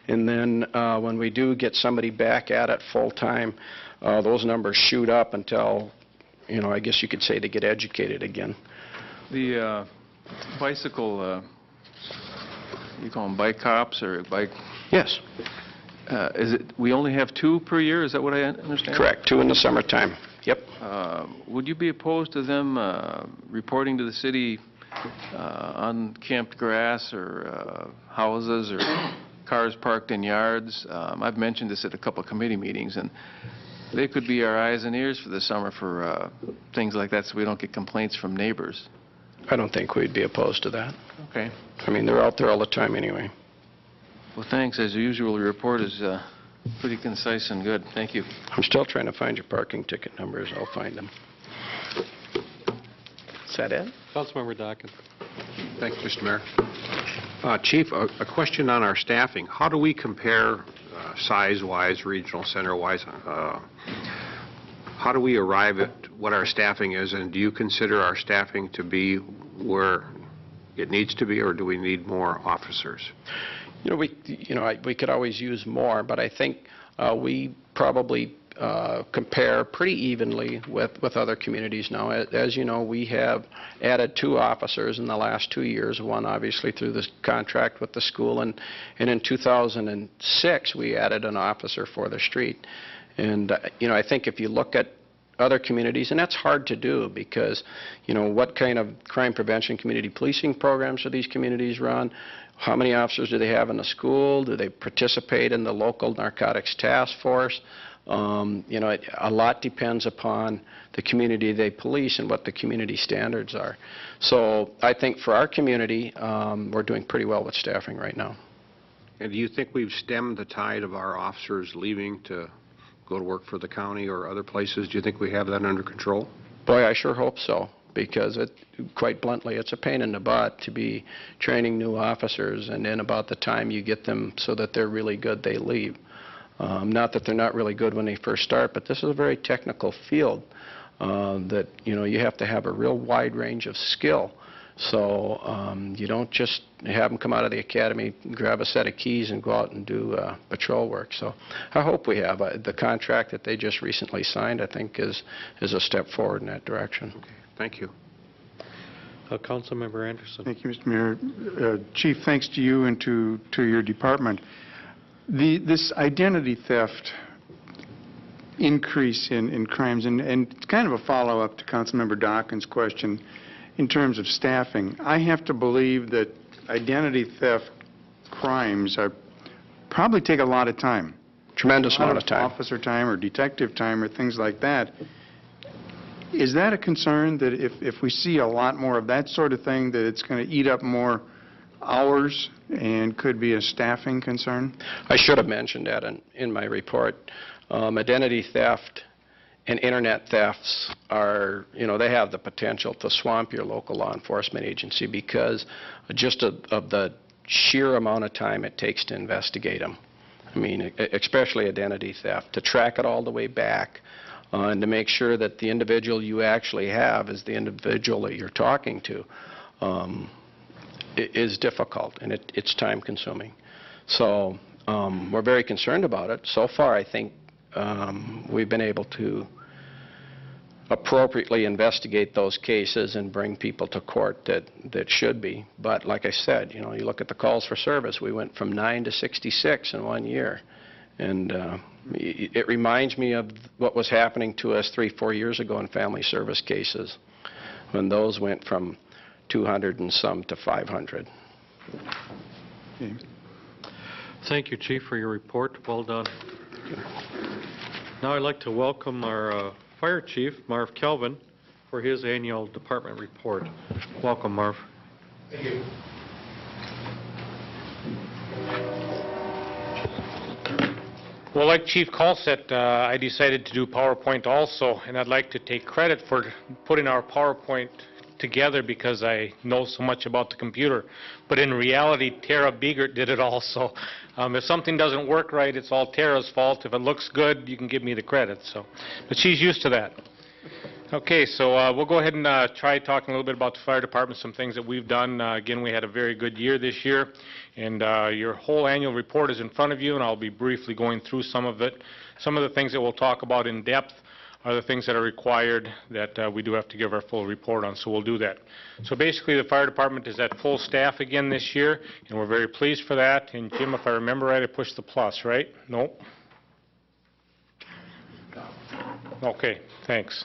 And then when we do get somebody back at it full time, those numbers shoot up until, I guess you could say they get educated again. The bicycle, you call them bike cops or bike? Yes. We only have 2 per year, is that what I understand? Correct, 2 in the summertime. Yep. Would you be opposed to them reporting to the city uncamped grass or houses or cars parked in yards? I've mentioned this at a couple of committee meetings, and they could be our eyes and ears for the summer for things like that, so we don't get complaints from neighbors. I don't think we'd be opposed to that. Okay. I mean, they're out there all the time anyway. Well, thanks. As usual, your report is pretty concise and good. Thank you. I'm still trying to find your parking ticket numbers. I'll find them. Is that it? Councilmember Dockin. Thank you, Mr. Mayor. Chief, a question on our staffing. How do we compare size-wise, regional center-wise? How do we arrive at what our staffing is, and do you consider our staffing to be where it needs to be, or do we need more officers? We could always use more, but I think we probably compare pretty evenly with other communities now. As you know, we have added 2 officers in the last 2 years, one obviously through this contract with the school, and in 2006 we added an officer for the street. And I think if you look at other communities, and that's hard to do because, what kind of crime prevention community policing programs do these communities run? How many officers do they have in the school? Do they participate in the local narcotics task force? A lot depends upon the community they police and what the community standards are. So I think for our community, we're doing pretty well with staffing right now. And do you think we've stemmed the tide of our officers leaving to go to work for the county or other places? Do you think we have that under control? Boy, I sure hope so, because quite bluntly, it's a pain in the butt to be training new officers, and then about the time you get them so that they're really good, they leave. Not that they're not really good when they first start, but this is a very technical field that, you have to have a real wide range of skill. So you don't just have them come out of the academy, grab a set of keys, and go out and do patrol work. So I hope we have. The contract that they just recently signed, I think, is a step forward in that direction. Okay. Thank you. Councilmember Anderson. Thank you, Mr. Mayor. Chief, thanks to you and to your department. This identity theft increase in crimes, and kind of a follow-up to Councilmember Dawkins' question in terms of staffing, I have to believe that identity theft crimes probably take a lot of time. Tremendous amount of time. Officer time or detective time or things like that. Is that a concern that if we see a lot more of that sort of thing, that it's going to eat up more hours and could be a staffing concern? I should have mentioned that in my report. Identity theft and internet thefts are, they have the potential to swamp your local law enforcement agency because just of the sheer amount of time it takes to investigate them. I mean, especially identity theft, to track it all the way back and to make sure that the individual you actually have is the individual that you're talking to is difficult, and it's time-consuming. So we're very concerned about it. So far, I think we've been able to appropriately investigate those cases and bring people to court that should be. But like I said, you look at the calls for service, we went from 9 to 66 in 1 year. And it reminds me of what was happening to us 3-4 years ago in family service cases, when those went from 200 and some to 500. Okay. Thank you, Chief, for your report. Well done. Now I'd like to welcome our Fire Chief, Marv Kelvin, for his annual department report. Welcome, Marv. Thank you. Well, like Chief Call said, I decided to do PowerPoint also, and I'd like to take credit for putting our PowerPoint together because I know so much about the computer. But in reality, Tara Biegert did it also. If something doesn't work right, it's all Tara's fault. If it looks good, you can give me the credit. But she's used to that. Okay, so we'll go ahead and try talking a little bit about the fire department, some things that we've done. Again, we had a very good year this year, and your whole annual report is in front of you, and I'll be briefly going through some of it. Some of the things that we'll talk about in depth are the things that are required that we do have to give our full report on, so we'll do that. So basically, the fire department is at full staff again this year, and we're very pleased for that. And Jim, if I remember right, I pushed the plus, right? Nope. Okay, thanks.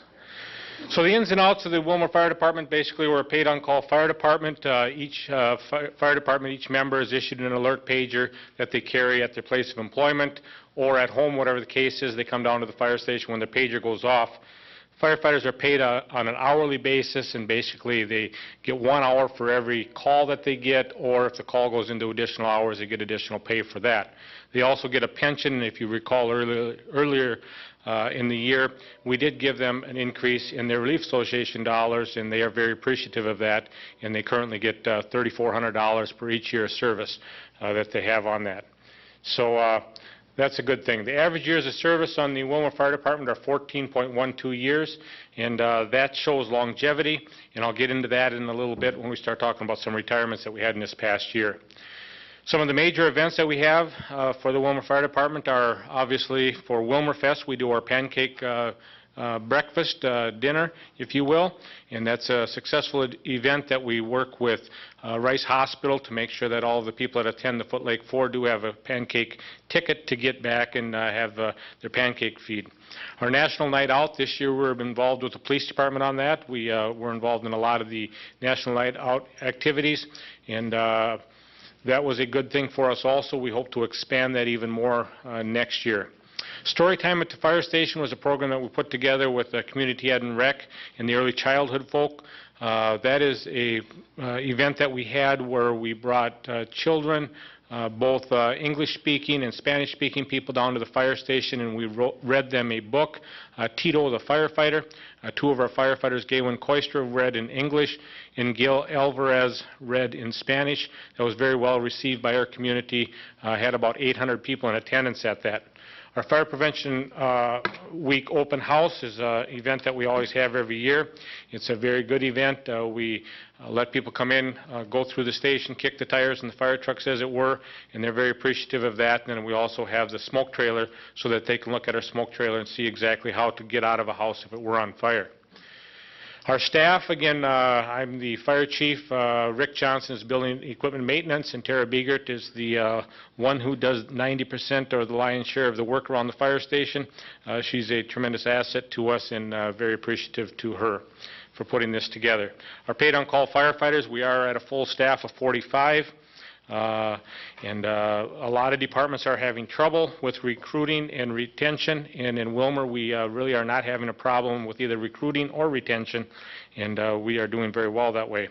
So the ins and outs of the Willmar Fire Department, basically we're a paid-on-call fire department. Each fire department, each member is issued an alert pager that they carry at their place of employment or at home, whatever the case is. They come down to the fire station when their pager goes off. Firefighters are paid on an hourly basis, and basically they get 1 hour for every call that they get, or if the call goes into additional hours, they get additional pay for that. They also get a pension, and if you recall earlier in the year, we did give them an increase in their Relief Association dollars, and they are very appreciative of that, and they currently get $3,400 per each year of service that they have on that. So that's a good thing. The average years of service on the Willmar Fire Department are 14.12 years, and that shows longevity, and I'll get into that in a little bit when we start talking about some retirements that we had in this past year. Some of the major events that we have for the Willmar Fire Department are obviously for Willmar Fest. We do our pancake breakfast, dinner, if you will, and that's a successful event that we work with Rice Hospital to make sure that all of the people that attend the Foot Lake 4 do have a pancake ticket to get back and have their pancake feed. Our National Night Out, this year we're involved with the police department on that. We're involved in a lot of the National Night Out activities, and that was a good thing for us also. We hope to expand that even more next year. Storytime at the Fire Station was a program that we put together with the Community Ed and Rec and the early childhood folk. That is a event that we had where we brought children, both English-speaking and Spanish-speaking people down to the fire station, and we read them a book, Tito the Firefighter. Two of our firefighters, Gaywen Koistra, read in English, and Gil Alvarez read in Spanish. That was very well received by our community. Had about 800 people in attendance at that. Our Fire Prevention Week open house is an event that we always have every year. It's a very good event. We let people come in, go through the station, kick the tires in the fire trucks, as it were, and they're very appreciative of that. And then we also have the smoke trailer so that they can look at our smoke trailer and see exactly how to get out of a house if it were on fire. Our staff, again, I'm the fire chief. Rick Johnson is building equipment maintenance, and Tara Biegert is the one who does 90% or the lion's share of the work around the fire station. She's a tremendous asset to us, and very appreciative to her for putting this together. Our paid-on-call firefighters, we are at a full staff of 45. And a lot of departments are having trouble with recruiting and retention, and in Willmar we really are not having a problem with either recruiting or retention, and we are doing very well that way.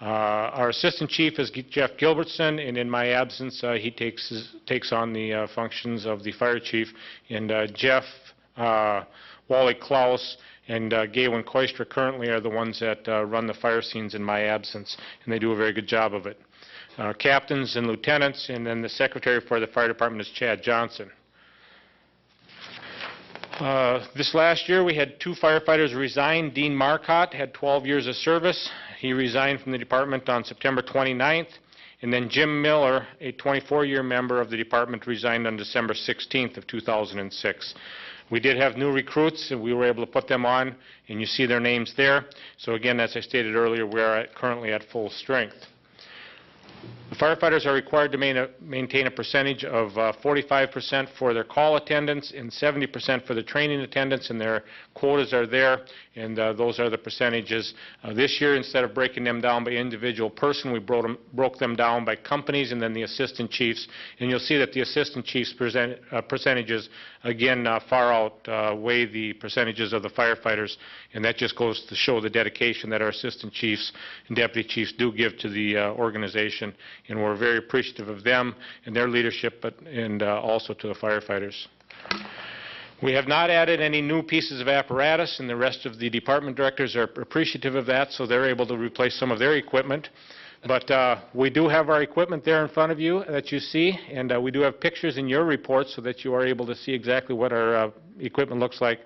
Our assistant chief is Jeff Gilbertson, and in my absence, he takes on the functions of the fire chief. And Jeff, Wally Klaus, and Gaywin Koistra currently are the ones that run the fire scenes in my absence, and they do a very good job of it. Captains and lieutenants, and then the secretary for the fire department is Chad Johnson. This last year, we had 2 firefighters resign. Dean Marcotte had 12 years of service. He resigned from the department on September 29th. And then Jim Miller, a 24-year member of the department, resigned on December 16th of 2006. We did have new recruits, and we were able to put them on, and you see their names there. So again, as I stated earlier, we are currently at full strength. The firefighters are required to maintain a percentage of 45% for their call attendance and 70% for the training attendance, and their quotas are there, and those are the percentages. This year, instead of breaking them down by individual person, we broke them down by companies and then the assistant chiefs, and you'll see that the assistant chiefs percentages, again, far outweigh the percentages of the firefighters, and that just goes to show the dedication that our assistant chiefs and deputy chiefs do give to the organization. And we're very appreciative of them and their leadership, and also to the firefighters. We have not added any new pieces of apparatus, and the rest of the department directors are appreciative of that, so they're able to replace some of their equipment. But we do have our equipment there in front of you that you see, and we do have pictures in your report so that you are able to see exactly what our equipment looks like.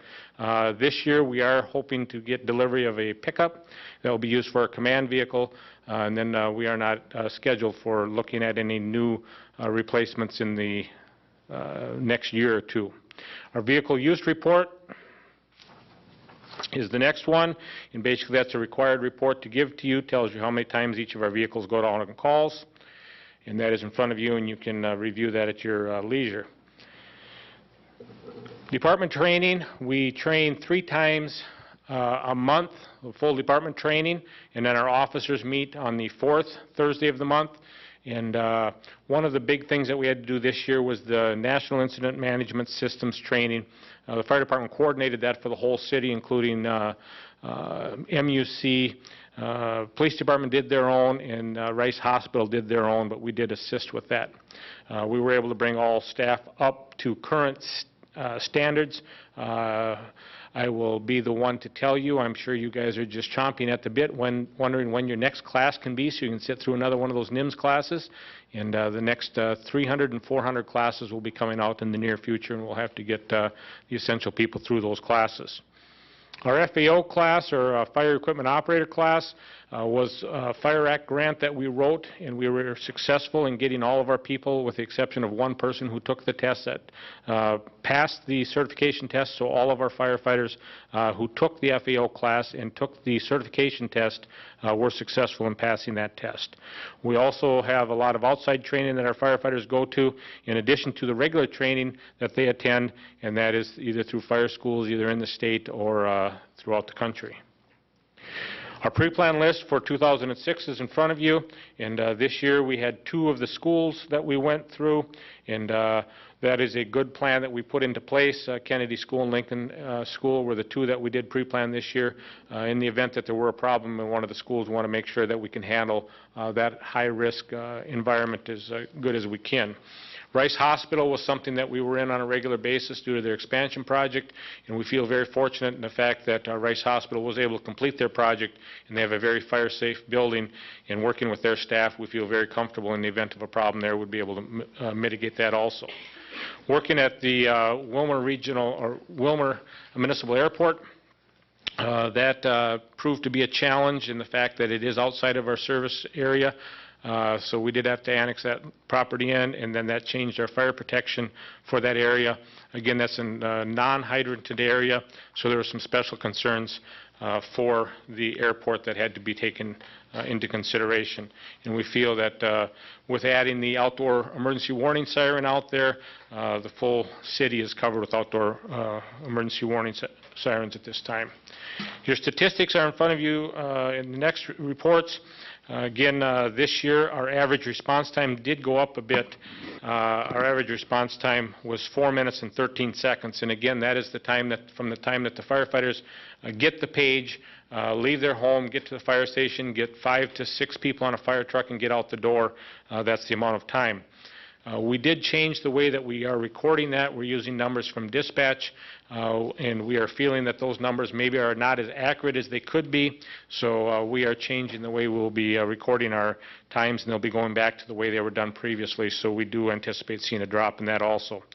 This year, we are hoping to get delivery of a pickup that will be used for a command vehicle, and then we are not scheduled for looking at any new replacements in the next year or two. Our vehicle use report is the next one, and basically that's a required report to give to you. Tells you how many times each of our vehicles go out on calls, and that is in front of you, and you can review that at your leisure. Department training, we train 3 times a month, full department training, and then our officers meet on the 4th Thursday of the month. And one of the big things that we had to do this year was the National Incident Management Systems training. The fire department coordinated that for the whole city, including MUC. Police department did their own, and Rice Hospital did their own, but we did assist with that. We were able to bring all staff up to current standards. I will be the one to tell you, I'm sure you guys are just chomping at the bit, wondering when your next class can be so you can sit through another one of those NIMS classes. And the next 300 and 400 classes will be coming out in the near future, and we'll have to get the essential people through those classes. Our FAO class, or Fire Equipment Operator class, was a Fire Act grant that we wrote, and we were successful in getting all of our people, with the exception of one person who took the test, that passed the certification test. So all of our firefighters who took the FAO class and took the certification test were successful in passing that test. We also have a lot of outside training that our firefighters go to, in addition to the regular training that they attend, and that is either through fire schools, either in the state or throughout the country. Our pre-plan list for 2006 is in front of you, and this year we had 2 of the schools that we went through, and that is a good plan that we put into place. Kennedy School and Lincoln School were the 2 that we did pre-plan this year. In the event that there were a problem in one of the schools, we want to make sure that we can handle that high-risk environment as good as we can. Rice Hospital was something that we were in on a regular basis due to their expansion project, and we feel very fortunate in the fact that Rice Hospital was able to complete their project, and they have a very fire-safe building, and working with their staff, we feel very comfortable in the event of a problem there, we'd be able to mitigate that also. Working at the Willmar Municipal Airport, that proved to be a challenge in the fact that it is outside of our service area. So we did have to annex that property in, and then that changed our fire protection for that area. Again, that's a non-hydranted area, so there were some special concerns for the airport that had to be taken into consideration. And we feel that with adding the outdoor emergency warning siren out there, the full city is covered with outdoor emergency warning sirens at this time. Your statistics are in front of you in the next reports. Again, this year, our average response time did go up a bit. Our average response time was 4 minutes and 13 seconds. And again, that is the time that, from the time that the firefighters get the page, leave their home, get to the fire station, get 5 to 6 people on a fire truck and get out the door. That's the amount of time. We did change the way that we are recording that. We're using numbers from dispatch, and we are feeling that those numbers maybe are not as accurate as they could be. So we are changing the way we'll be recording our times, and they'll be going back to the way they were done previously. So we do anticipate seeing a drop in that also.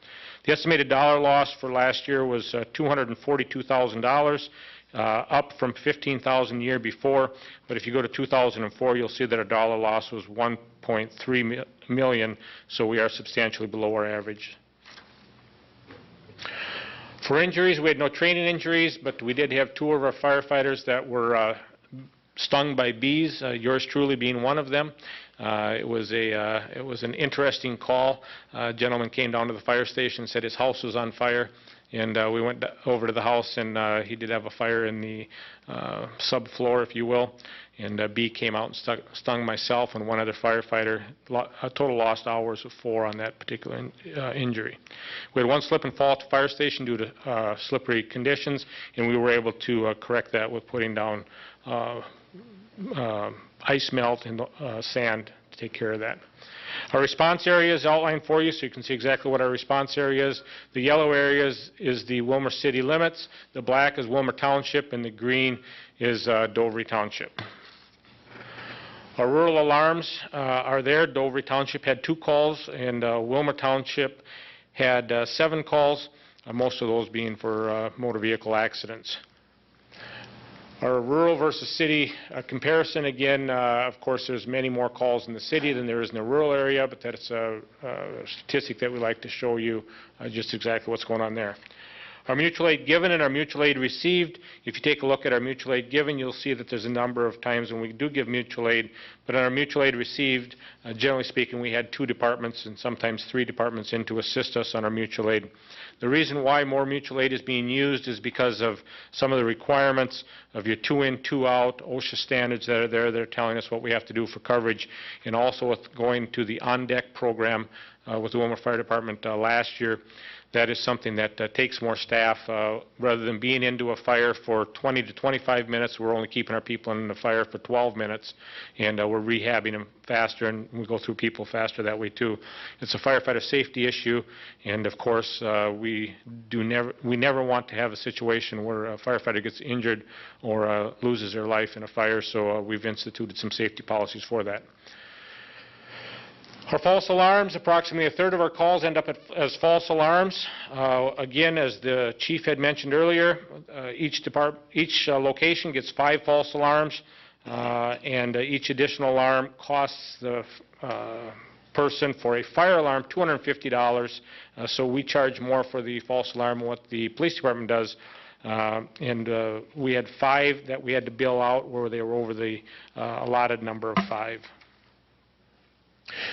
The estimated dollar loss for last year was $242,000. Up from $15,000 the year before, but if you go to 2004, you'll see that our dollar loss was $1.3 million, so we are substantially below our average. For injuries, we had no training injuries, but we did have 2 of our firefighters that were stung by bees, yours truly being one of them. It was an interesting call. A gentleman came down to the fire station and said his house was on fire. And we went over to the house, and he did have a fire in the subfloor, if you will. And a bee came out and stung myself and one other firefighter. A total lost hours of 4 on that particular injury. We had 1 slip and fall at the fire station due to slippery conditions, and we were able to correct that with putting down ice melt and sand to take care of that. Our response area is outlined for you, so you can see exactly what our response area is. The yellow area is the Willmar city limits, the black is Willmar Township, and the green is Dovery Township. Our rural alarms are there. Dovery Township had 2 calls, and Willmar Township had 7 calls, most of those being for motor vehicle accidents. Our rural versus city comparison, again, of course, there's many more calls in the city than there is in the rural area, but that's a statistic that we like to show you just exactly what's going on there. Our mutual aid given and our mutual aid received, if you take a look at our mutual aid given, you'll see that there's a number of times when we do give mutual aid, but on our mutual aid received, generally speaking, we had 2 departments and sometimes 3 departments in to assist us on our mutual aid. The reason why more mutual aid is being used is because of some of the requirements of your 2 in, 2 out, OSHA standards that are there. They're telling us what we have to do for coverage, and also with going to the on-deck program with the Willmar Fire Department last year. That is something that takes more staff. Rather than being into a fire for 20 to 25 minutes, we're only keeping our people in the fire for 12 minutes, and we're rehabbing them faster, and we go through people faster that way too. It's a firefighter safety issue, and of course we never want to have a situation where a firefighter gets injured or loses their life in a fire, so we've instituted some safety policies for that. Our false alarms, approximately 1/3 of our calls end up as false alarms. Again, as the chief had mentioned earlier, each location gets 5 false alarms, and each additional alarm costs the person for a fire alarm $250. So we charge more for the false alarm than what the police department does. And we had 5 that we had to bill out where they were over the allotted number of 5.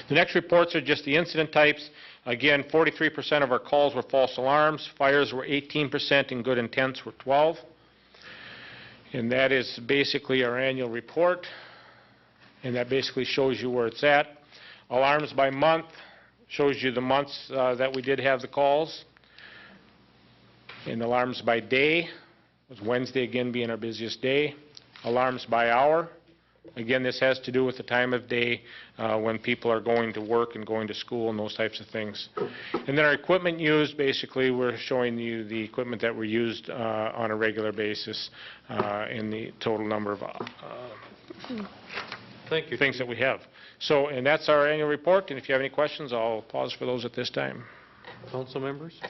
The next reports are just the incident types. Again, 43% of our calls were false alarms. Fires were 18%, and good intents were 12%. And that is basically our annual report, and that basically shows you where it's at. Alarms by month shows you the months that we did have the calls. And alarms by day, was Wednesday again being our busiest day. Alarms by hour. Again, this has to do with the time of day when people are going to work and going to school and those types of things. And then our equipment used, basically we're showing you the equipment that were used on a regular basis and the total number of things that we have. So, and that's our annual report, and if you have any questions, I'll pause for those at this time. Council members?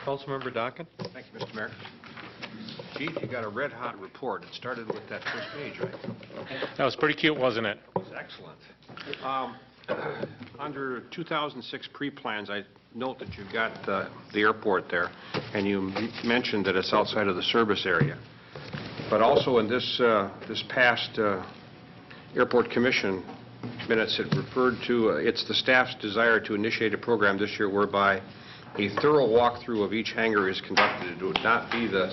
Councilmember Dockin? Thank you, Mr. Mayor. Chief, you got a red-hot report. It started with that first page, right? That was pretty cute, wasn't it? It was excellent. Under 2006 pre-plans, I note that you've got the airport there, and you mentioned that it's outside of the service area. But also in this past Airport Commission minutes, it referred to, it's the staff's desire to initiate a program this year whereby a thorough walkthrough of each hangar is conducted. It would not be the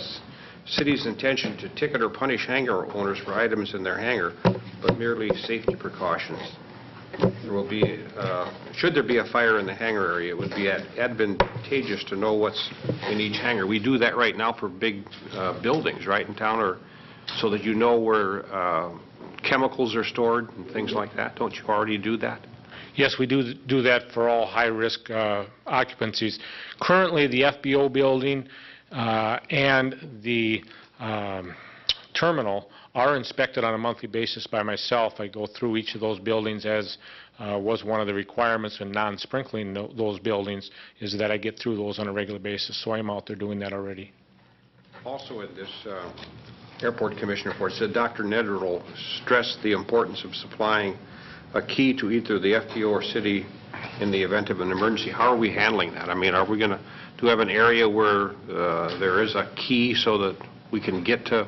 city's intention to ticket or punish hangar owners for items in their hangar, but merely safety precautions. There will be, should there be a fire in the hangar area, it would be advantageous to know what's in each hangar. We do that right now for big buildings, right, in town, or so that you know where chemicals are stored and things like that. Don't you already do that? Yes, we do that for all high-risk occupancies. Currently, the FBO building and the terminal are inspected on a monthly basis by myself. I go through each of those buildings, as was one of the requirements in non-sprinkling those buildings, is that I get through those on a regular basis. So I'm out there doing that already. Also in this Airport Commission report, said Dr. Nederl stressed the importance of supplying a key to either the FPO or city in the event of an emergency. How are we handling that? I mean, are we going to have an area where there is a key so that we can get to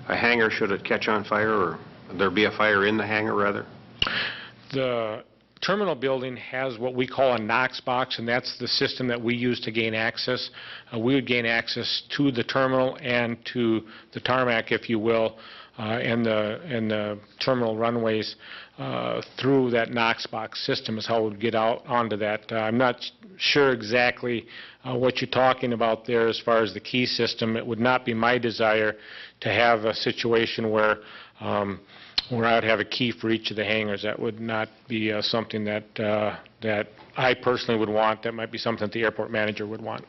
a hangar should it catch on fire, or there be a fire in the hangar, rather? The terminal building has what we call a Knox box, and that's the system that we use to gain access. We would gain access to the terminal and to the tarmac, if you will, and the terminal runways through that Knox box system is how we would get out onto that. I'm not sure exactly what you're talking about there as far as the key system. It would not be my desire to have a situation where I'd have a key for each of the hangars. That would not be something that I personally would want. That might be something that the airport manager would want.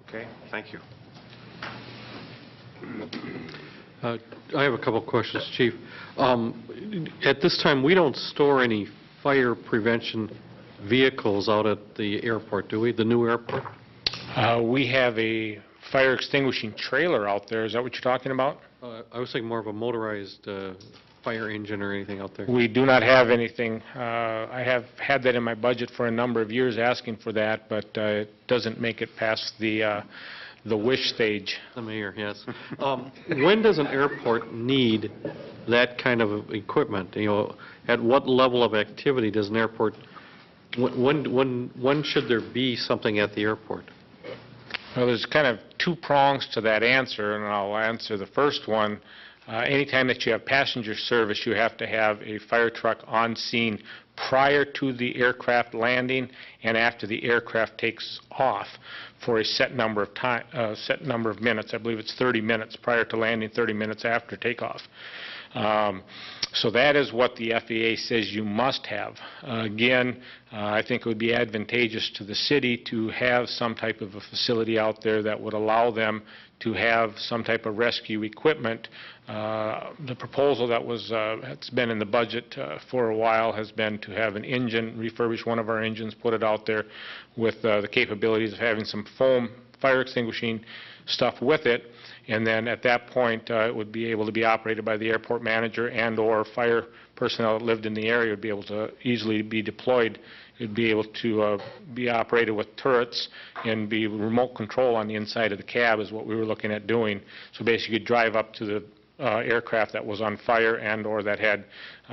Okay, thank you. I have a couple of questions, Chief. At this time, we don't store any fire prevention vehicles out at the airport, do we, the new airport? We have a fire extinguishing trailer out there. Is that what you're talking about? I was thinking more of a motorized fire engine or anything out there. We do not have anything. I have had that in my budget for a number of years, asking for that, but it doesn't make it past the wish stage. The mayor, yes. When does an airport need that kind of equipment? You know, at what level of activity does an airport, when should there be something at the airport? Well, there's kind of two prongs to that answer, and I'll answer the first one. Anytime that you have passenger service, you have to have a fire truck on scene prior to the aircraft landing and after the aircraft takes off for a set number of minutes. I believe it's 30 minutes prior to landing, 30 minutes after takeoff. So that is what the FAA says you must have. Again, I think it would be advantageous to the city to have some type of a facility out there that would allow them to have some type of rescue equipment. The proposal that has been in the budget for a while has been to have an engine, refurbish one of our engines, put it out there with the capabilities of having some foam fire extinguishing stuff with it, and then at that point it would be able to be operated by the airport manager and or fire personnel that lived in the area would be able to easily be deployed. It would be able to be operated with turrets and be remote control on the inside of the cab is what we were looking at doing. So basically you'd drive up to the aircraft that was on fire and or that had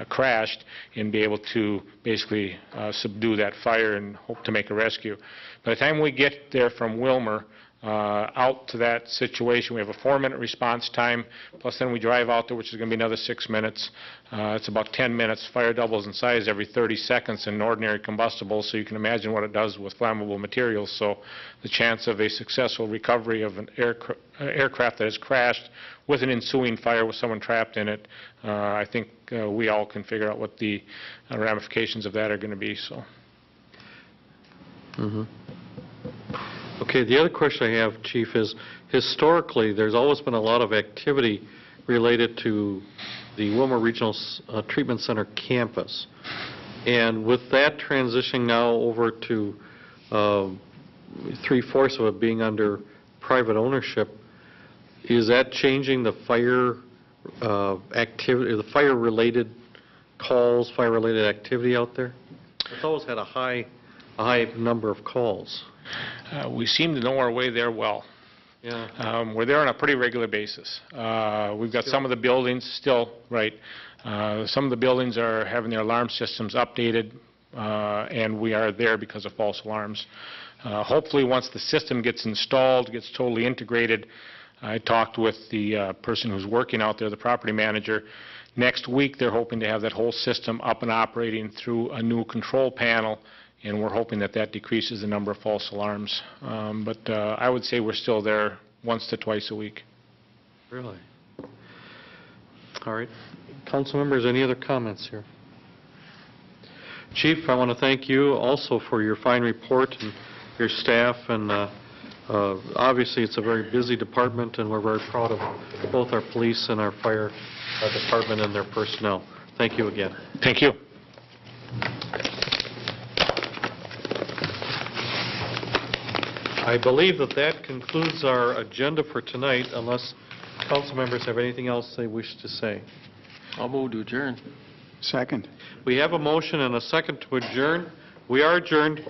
crashed and be able to basically subdue that fire and hope to make a rescue. By the time we get there from Willmar out to that situation, we have a 4-minute response time, plus then we drive out there, which is going to be another 6 minutes. It's about 10 minutes. Fire doubles in size every 30 seconds in ordinary combustible, so you can imagine what it does with flammable materials. So the chance of a successful recovery of an aircraft that has crashed with an ensuing fire with someone trapped in it, I think we all can figure out what the ramifications of that are going to be. So. Okay, the other question I have, Chief, is historically there's always been a lot of activity related to the Willmar Regional Treatment Center campus. And with that transitioning now over to 3/4 of it being under private ownership, is that changing the fire activity, the fire-related calls, fire-related activity out there? It's always had a high number of calls. We seem to know our way there well. Yeah. We're there on a pretty regular basis. We've got some of the buildings still, right, some of the buildings are having their alarm systems updated, and we are there because of false alarms. Hopefully once the system gets installed, gets totally integrated, I talked with the person who's working out there, the property manager. Next week, they're hoping to have that whole system up and operating through a new control panel, and we're hoping that that decreases the number of false alarms. But I would say we're still there once to twice a week. Really? All right. Council members, any other comments here? Chief, I want to thank you also for your fine report and your staff, and obviously it's a very busy department, and we're very proud of both our police and our fire department and their personnel. Thank you again. Thank you. I believe that that concludes our agenda for tonight, unless council members have anything else they wish to say. I'll move to adjourn. Second. We have a motion and a second to adjourn. We are adjourned.